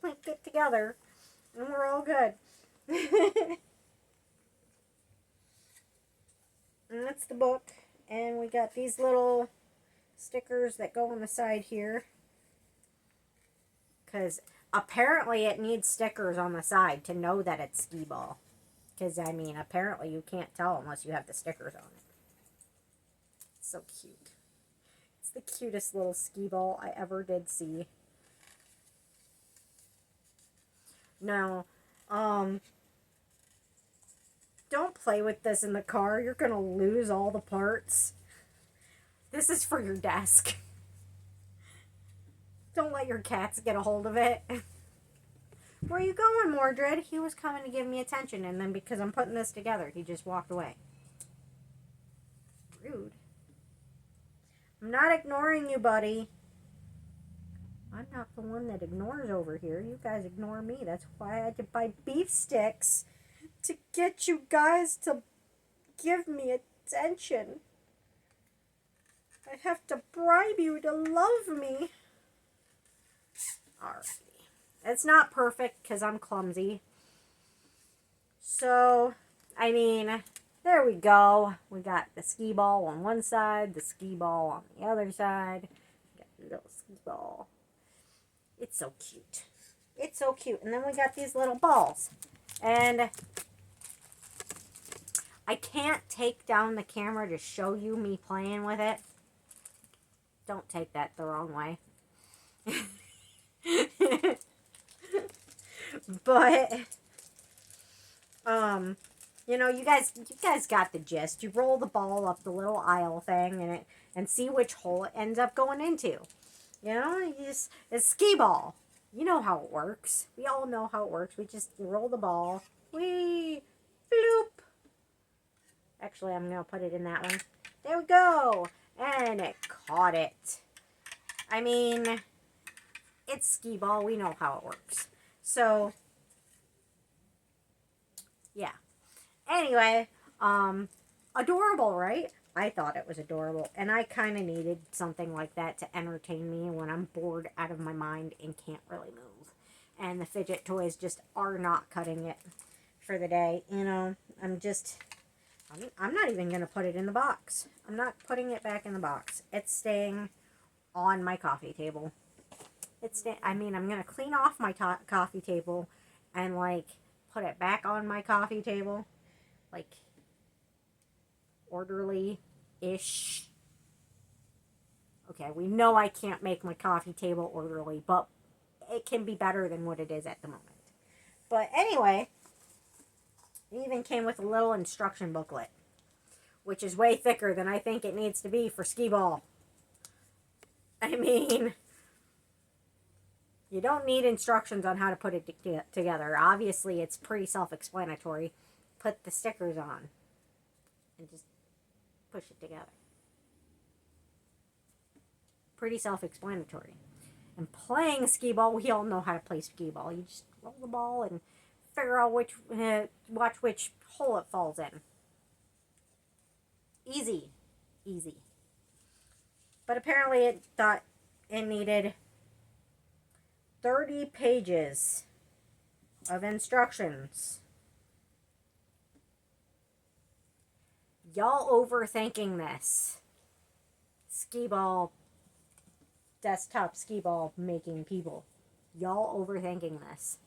plink it together and we're all good. And that's the book. And we got these little stickers that go on the side here. Because apparently it needs stickers on the side to know that it's Skee-Ball. Because, I mean, apparently you can't tell unless you have the stickers on it. It's so cute. It's the cutest little Skee-Ball I ever did see. Now, don't play with this in the car. You're going to lose all the parts. This is for your desk. Don't let your cats get a hold of it. Where are you going, Mordred? He was coming to give me attention, and then because I'm putting this together, he just walked away. Rude. I'm not ignoring you, buddy. I'm not the one that ignores over here. You guys ignore me. That's why I had to buy beef sticks to get you guys to give me attention. I have to bribe you to love me. Alrighty. It's not perfect because I'm clumsy. So, I mean, there we go. We got the Skee-Ball on one side, the Skee-Ball on the other side. We got the little Skee-Ball. It's so cute. It's so cute. And then we got these little balls. And I can't take down the camera to show you me playing with it. Don't take that the wrong way. But you know, you guys got the gist. You roll the ball up the little aisle thing and see which hole it ends up going into. You know, it's Skee-Ball. You know how it works. We all know how it works. We just roll the ball. Whee! Bloop! Actually, I'm going to put it in that one. There we go! And it caught it. I mean, it's Skee-Ball. We know how it works. So, yeah. Anyway, adorable, right? I thought it was adorable, and I kind of needed something like that to entertain me when I'm bored out of my mind and can't really move. And the fidget toys just are not cutting it for the day. You know, I'm not even going to put it in the box. I'm not putting it back in the box. It's staying on my coffee table. I'm going to clean off my coffee table and, like, put it back on my coffee table. Like, orderly-ish. Okay, we know I can't make my coffee table orderly, but it can be better than what it is at the moment. But anyway, it even came with a little instruction booklet, which is way thicker than I think it needs to be for Skee-Ball. I mean, you don't need instructions on how to put it together. Obviously, it's pretty self-explanatory. Put the stickers on and just push it together. Pretty self-explanatory. And playing Skee-Ball, we all know how to play Skee-Ball. You just roll the ball and figure out watch which hole it falls in. Easy. Easy. But apparently it thought it needed 30 pages of instructions Y'all overthinking this. Skee ball, desktop skee ball making people. Y'all overthinking this.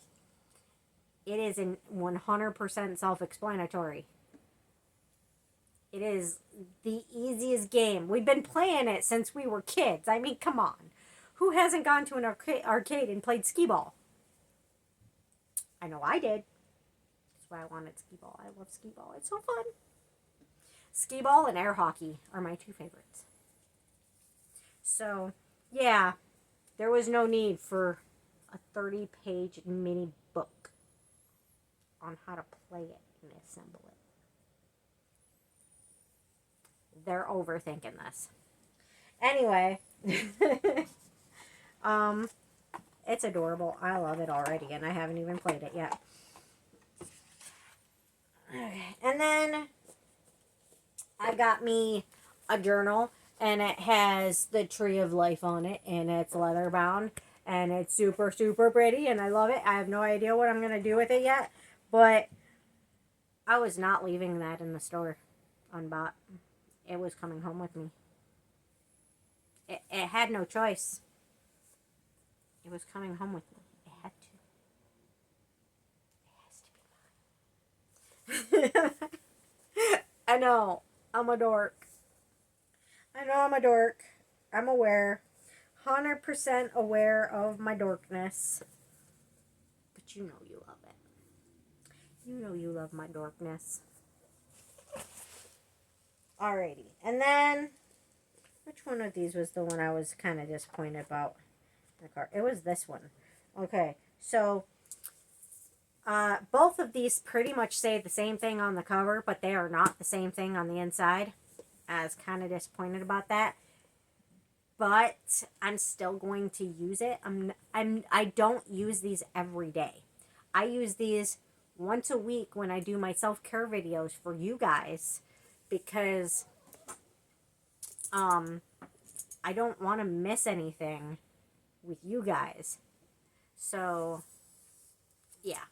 It is 100% self-explanatory. It is the easiest game. We've been playing it since we were kids. I mean, come on. Who hasn't gone to an arcade and played skee ball? I know I did. That's why I wanted skee ball. I love skee ball. It's so fun. Skee ball and air hockey are my two favorites. So, yeah, there was no need for a 30-page mini book on how to play it and assemble it. They're overthinking this. Anyway, it's adorable. I love it already, and I haven't even played it yet. Okay. And then I got me a journal, and it has the tree of life on it, and it's leather bound, and it's super, super pretty, and I love it. I have no idea what I'm going to do with it yet, but I was not leaving that in the store unbought. It was coming home with me. It had no choice. It was coming home with me. It had to. It has to be mine. I know. I'm a dork. I'm aware. 100% aware of my dorkness. But you know you love it. You know you love my dorkness. Alrighty. And then, which one of these was the one I was kind of disappointed about? The card. It was this one. Okay. So, both of these pretty much say the same thing on the cover, but they are not the same thing on the inside. I was kind of disappointed about that. But I'm still going to use it. I don't use these every day. I use these once a week when I do my self-care videos for you guys, because I don't want to miss anything with you guys. So yeah.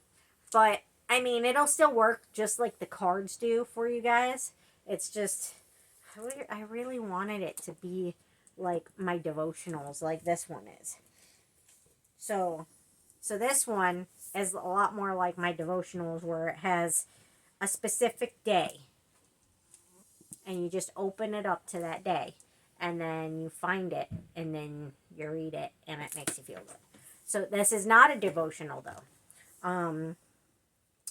But I mean, it'll still work just like the cards do for you guys. It's just I really wanted it to be like my devotionals, like this one is. So this one is a lot more like my devotionals, where it has a specific day, and you just open it up to that day, and then you find it, and then you read it, and it makes you feel good. So this is not a devotional though.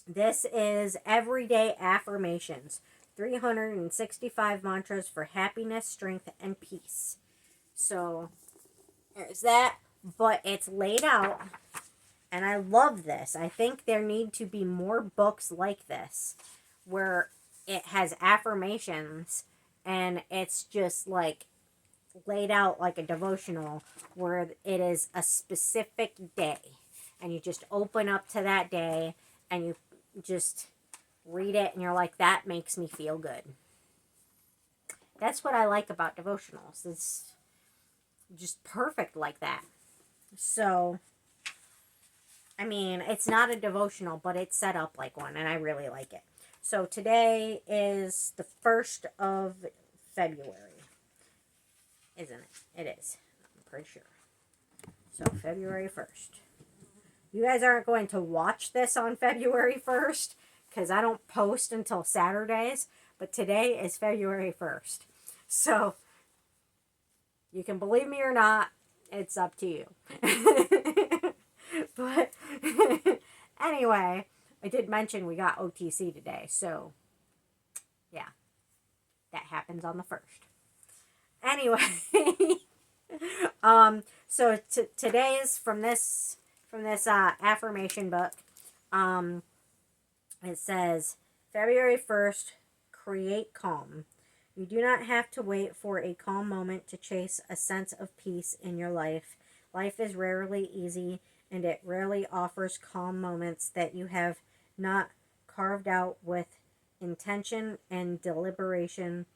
This is everyday affirmations. 365 mantras for happiness, strength, and peace. So there's that, but it's laid out, and I love this. I think there need to be more books like this, where it has affirmations, and it's just like laid out like a devotional, where it is a specific day, and you just open up to that day, and you just read it, and you're like, that makes me feel good. That's what I like about devotionals. It's just perfect like that. So, I mean, it's not a devotional, but it's set up like one, and I really like it. So today is the 1st of February, isn't it? It is. I'm pretty sure. So February 1st. You guys aren't going to watch this on February 1st, because I don't post until Saturdays, but today is February 1st. So, you can believe me or not, it's up to you. But, anyway, I did mention we got OTC today, so, yeah, that happens on the 1st. Anyway, so today's from this affirmation book. It says, February 1st, create calm. You do not have to wait for a calm moment to chase a sense of peace in your life. Life is rarely easy, and it rarely offers calm moments that you have not carved out with intention and deliberation.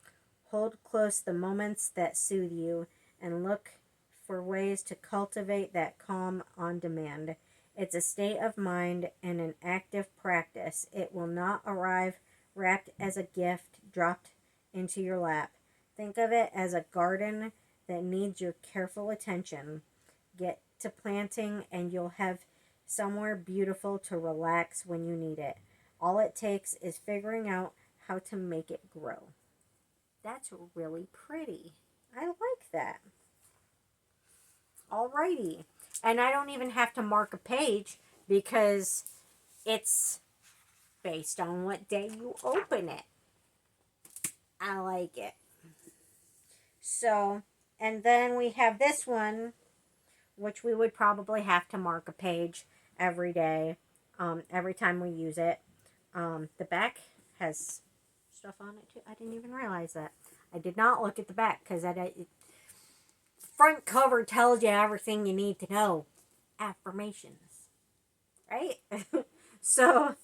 Hold close the moments that soothe you, and look for ways to cultivate that calm on demand. It's a state of mind and an active practice. It will not arrive wrapped as a gift dropped into your lap. Think of it as a garden that needs your careful attention. Get to planting and you'll have somewhere beautiful to relax when you need it. All it takes is figuring out how to make it grow. That's really pretty. I like that. Alrighty. And I don't even have to mark a page because it's based on what day you open it. I like it. So, and then we have this one, which we would probably have to mark a page every day, every time we use it. The back has stuff on it too. I didn't even realize that. I did not look at the back because front cover tells you everything you need to know. Affirmations, right? So,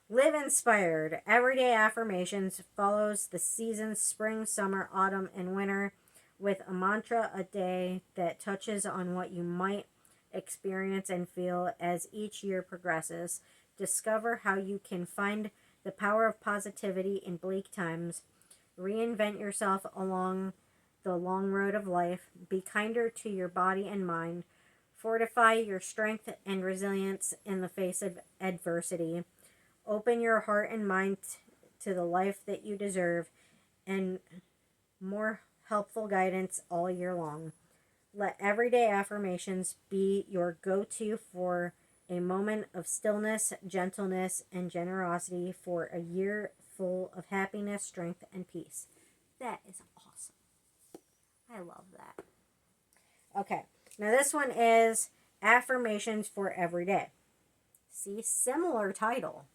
live inspired. Everyday affirmations follows the seasons spring, summer, autumn, and winter with a mantra a day that touches on what you might experience and feel as each year progresses. Discover how you can find the power of positivity in bleak times. Reinvent yourself along the long road of life. Be kinder to your body and mind. Fortify your strength and resilience in the face of adversity. Open your heart and mind to the life that you deserve and more helpful guidance all year long. Let everyday affirmations be your go-to for a moment of stillness, gentleness, and generosity for a year full of happiness, strength, and peace. That is awesome. I love that. Okay, now this one is affirmations for every day. See, similar title.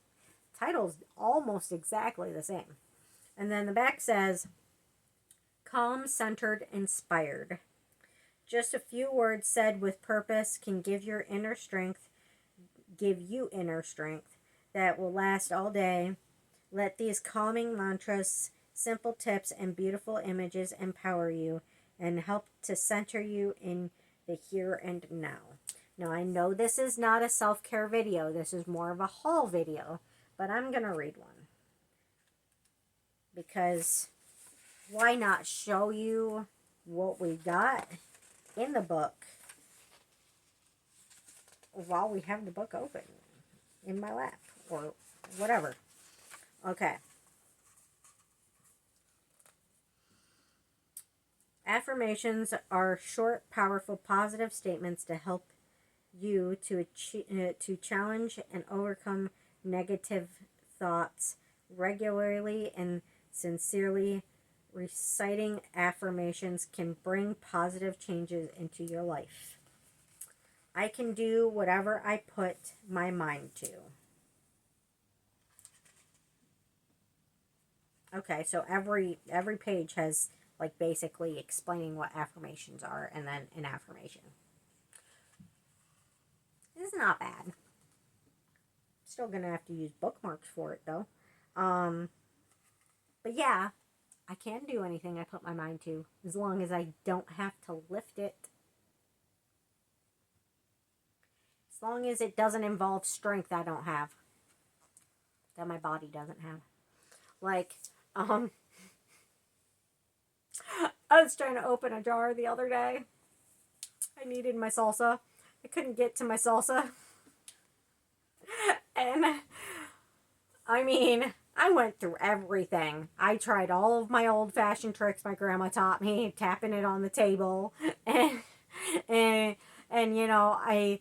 Title's almost exactly the same. And then the back says, calm, centered, inspired. Just a few words said with purpose can give you inner strength that will last all day. Let these calming mantras, simple tips, and beautiful images empower you and help to center you in the here and now. Now, I know this is not a self-care video. This is more of a haul video, but I'm going to read one. Because why not show you what we got in the book while we have the book open in my lap or whatever. Okay. Affirmations are short, powerful, positive statements to help you to challenge and overcome negative thoughts. Regularly and sincerely reciting affirmations can bring positive changes into your life. I can do whatever I put my mind to. Okay, so every page has like basically explaining what affirmations are and then an affirmation. This is not bad. Still gonna have to use bookmarks for it though. But yeah, I can do anything I put my mind to as long as I don't have to lift it. As long as it doesn't involve strength I don't have. That my body doesn't have. Like, I was trying to open a jar the other day. I needed my salsa. I couldn't get to my salsa. And, I mean, I went through everything. I tried all of my old-fashioned tricks my grandma taught me, tapping it on the table. And you know, I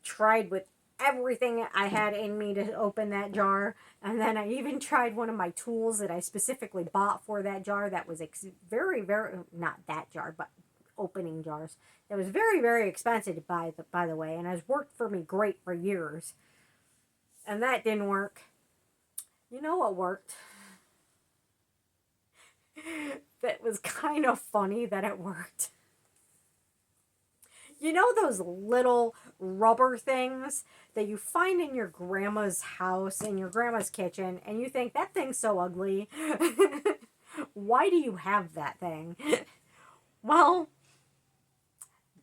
tried with everything I had in me to open that jar. And then I even tried one of my tools that I specifically bought for that jar that was very, very, not that jar, but opening jars. That was very, very expensive, by the way, and has worked for me great for years. And that didn't work. You know what worked? That was kind of funny that it worked. You know those little rubber things that you find in your grandma's house, in your grandma's kitchen, and you think, that thing's so ugly. Why do you have that thing? Well,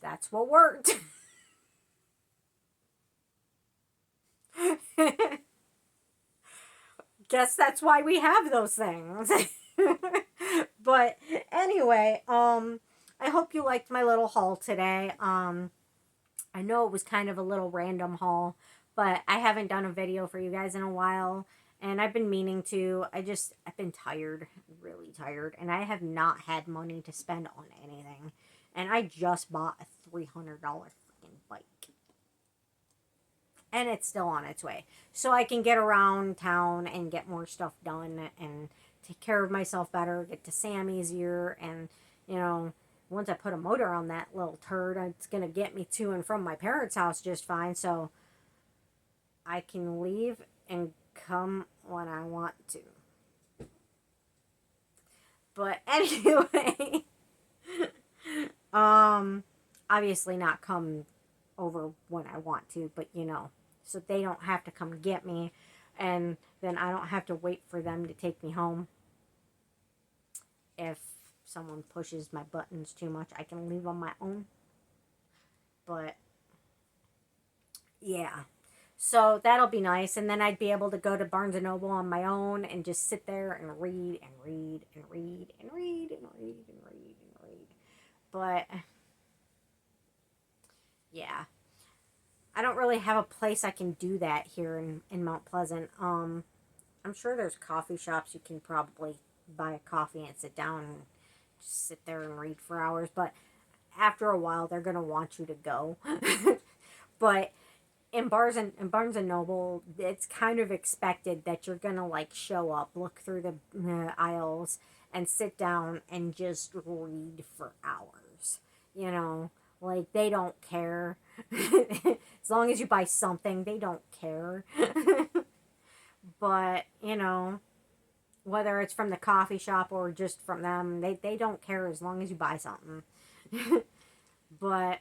that's what worked. Guess that's why we have those things. But anyway, I hope you liked my little haul today. I know it was kind of a little random haul, but I haven't done a video for you guys in a while, and I've been meaning to. I've been tired, really tired, and I have not had money to spend on anything. And I just bought a $300 freaking bike, and it's still on its way. So I can get around town and get more stuff done and take care of myself better, get to Sam easier, and you know, once I put a motor on that little turd, it's gonna get me to and from my parents' house just fine. So I can leave and come when I want to. But anyway, um, obviously not come over when I want to, but so they don't have to come get me, and then I don't have to wait for them to take me home. If someone pushes my buttons too much, I can leave on my own. But yeah. So that'll be nice. And then I'd be able to go to Barnes and Noble on my own and just sit there and read and read and read and read and read and read and read. But yeah. I don't really have a place I can do that here in Mount Pleasant. I'm sure there's coffee shops you can probably buy a coffee and sit down and just sit there and read for hours. But after a while, they're gonna want you to go. But Barnes and Noble, it's kind of expected that you're gonna like show up, look through the aisles, and sit down and just read for hours. You know, like they don't care. As long as you buy something, they don't care. But whether it's from the coffee shop or just from them, they don't care as long as you buy something. But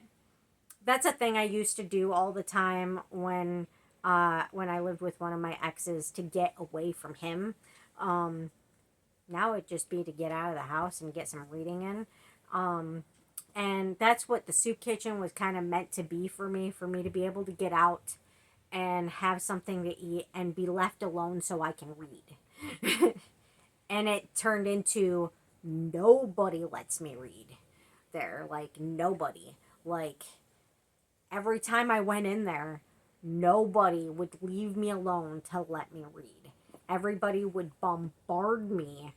that's a thing I used to do all the time when I lived with one of my exes to get away from him. Now it'd just be to get out of the house and get some reading in. And that's what the soup kitchen was kind of meant to be for me to be able to get out and have something to eat and be left alone so I can read. And it turned into nobody lets me read there. Like, nobody. Like, every time I went in there, nobody would leave me alone to let me read. Everybody would bombard me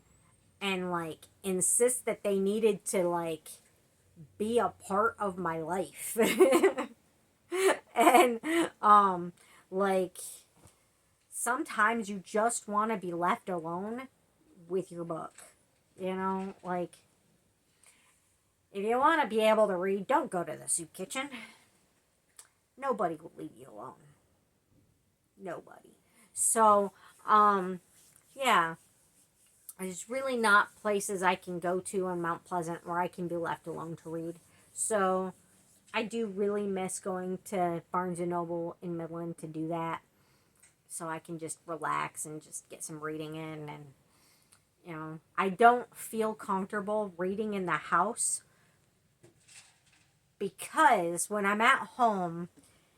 and, like, insist that they needed to, like, be a part of my life. And, like, sometimes you just want to be left alone with your book. Like, if you want to be able to read, don't go to the soup kitchen. Nobody will leave you alone. Nobody. So, yeah. There's really not places I can go to in Mount Pleasant where I can be left alone to read. So, I do really miss going to Barnes & Noble in Midland to do that. So I can just relax and just get some reading in. And, I don't feel comfortable reading in the house because when I'm at home,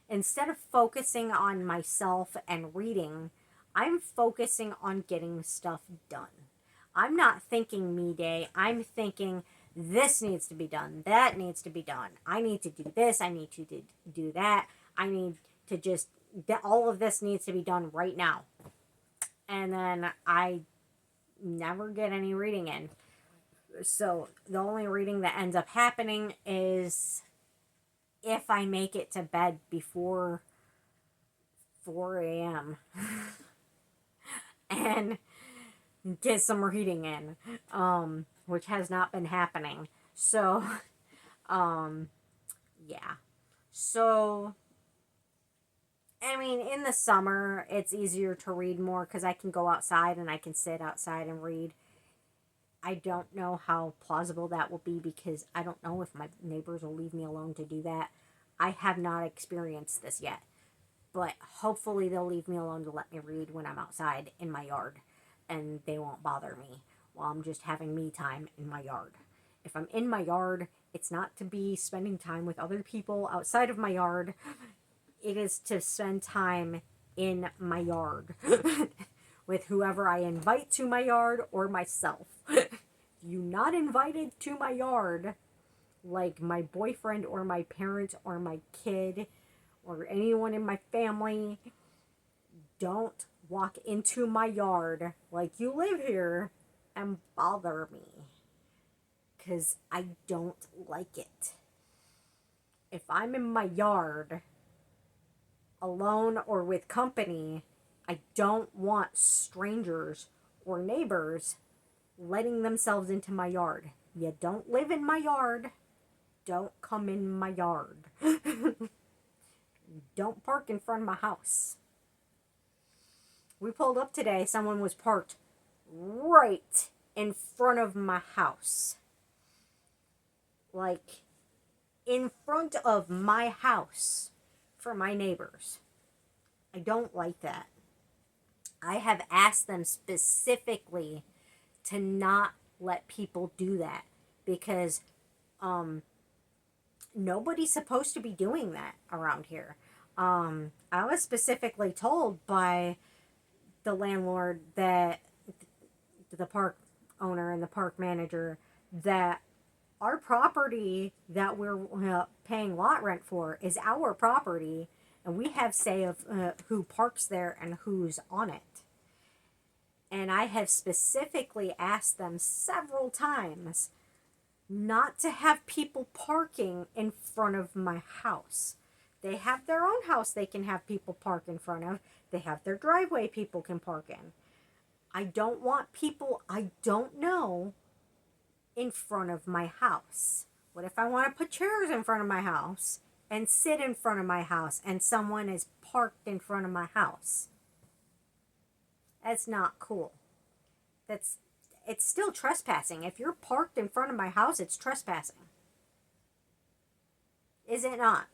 instead of focusing on myself and reading, I'm focusing on getting stuff done. I'm not thinking me day. I'm thinking this needs to be done. That needs to be done. I need to do this. I need to do that. I need to just, all of this needs to be done right now. And then I never get any reading in. So the only reading that ends up happening is if I make it to bed before 4 a.m. and get some reading in, which has not been happening. So, yeah. So, I mean, in the summer, it's easier to read more because I can go outside and I can sit outside and read. I don't know how plausible that will be because I don't know if my neighbors will leave me alone to do that. I have not experienced this yet, but hopefully they'll leave me alone to let me read when I'm outside in my yard, and they won't bother me while I'm just having me time in my yard. If I'm in my yard, it's not to be spending time with other people outside of my yard. It is to spend time in my yard with whoever I invite to my yard or myself. you not invited to my yard, like my boyfriend or my parents or my kid or anyone in my family, don't walk into my yard like you live here and bother me. Because I don't like it. If I'm in my yard, alone or with company, I don't want strangers or neighbors letting themselves into my yard. You don't live in my yard. Don't come in my yard. Don't park in front of my house. We pulled up today, someone was parked right in front of my house. Like, in front of my house for my neighbors. I don't like that. I have asked them specifically to not let people do that because nobody's supposed to be doing that around here. I was specifically told by the landlord, that the park owner and the park manager, that our property that we're paying lot rent for is our property, and we have say of who parks there and who's on it. And I have specifically asked them several times not to have people parking in front of my house. They have their own house they can have people park in front of. They have their driveway people can park in. I don't want people I don't know in front of my house. What if I want to put chairs in front of my house and sit in front of my house and someone is parked in front of my house? That's not cool. It's still trespassing. If you're parked in front of my house, it's trespassing. Is it not?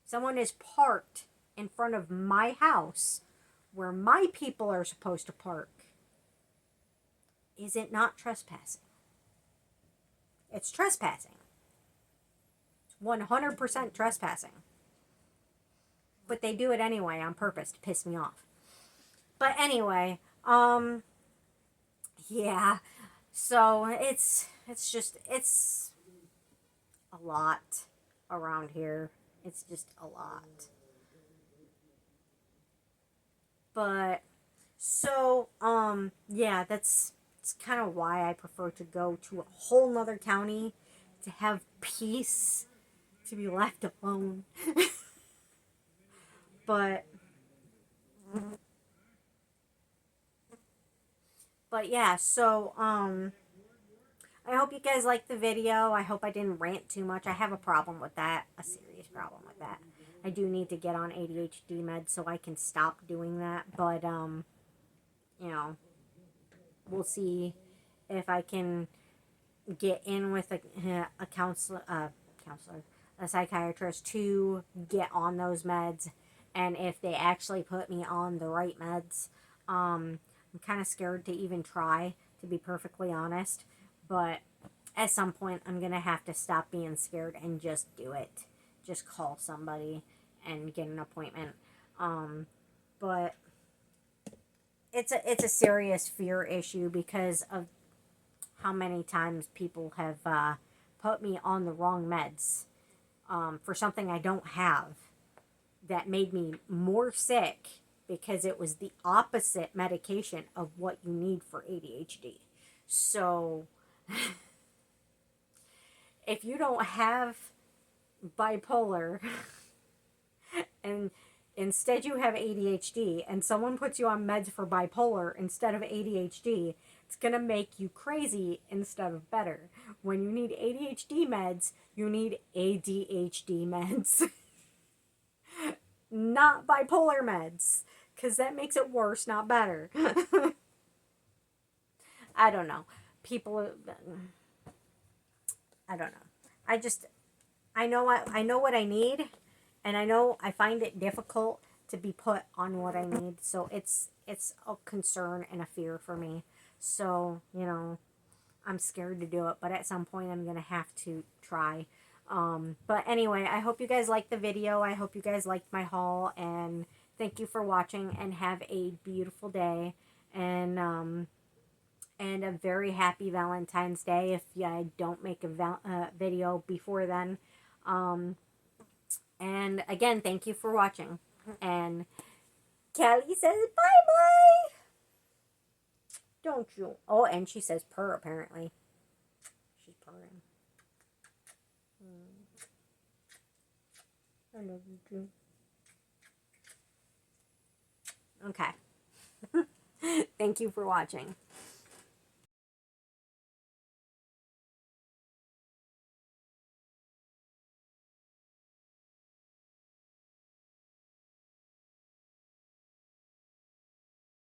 Someone is parked in front of my house where my people are supposed to park. Is it not trespassing? It's trespassing. It's 100% trespassing. But they do it anyway on purpose to piss me off. But anyway, yeah. So it's a lot around here. It's just a lot. But so yeah, that's kind of why I prefer to go to a whole nother county to have peace, to be left alone. But yeah, so I hope you guys liked the video. I hope I didn't rant too much. I have a problem with that, a serious problem with that. I do need to get on ADHD meds so I can stop doing that, but you know, we'll see if I can get in with a counselor, a psychiatrist to get on those meds, and if they actually put me on the right meds. I'm kind of scared to even try, to be perfectly honest, but at some point I'm gonna have to stop being scared and just do it. Just call somebody and get an appointment. But it's a serious fear issue because of how many times people have put me on the wrong meds for something I don't have, that made me more sick because it was the opposite medication of what you need for ADHD. So if you don't have bipolar and instead you have ADHD and someone puts you on meds for bipolar instead of ADHD, it's going to make you crazy instead of better. When you need ADHD meds, you need ADHD meds. Not bipolar meds, because that makes it worse, not better. I don't know. I don't know. I know what I need, and I find it difficult to be put on what I need. So it's a concern and a fear for me. So, you know, I'm scared to do it, but at some point I'm going to have to try. But anyway, I hope you guys liked the video. I hope you guys liked my haul, and thank you for watching, and have a beautiful day. And and a very happy Valentine's Day if I don't make a video before then. And again, thank you for watching. And Kelly says bye-bye. Don't you? Oh, and she says purr, apparently. She's purring. I love you too. Okay. Thank you for watching.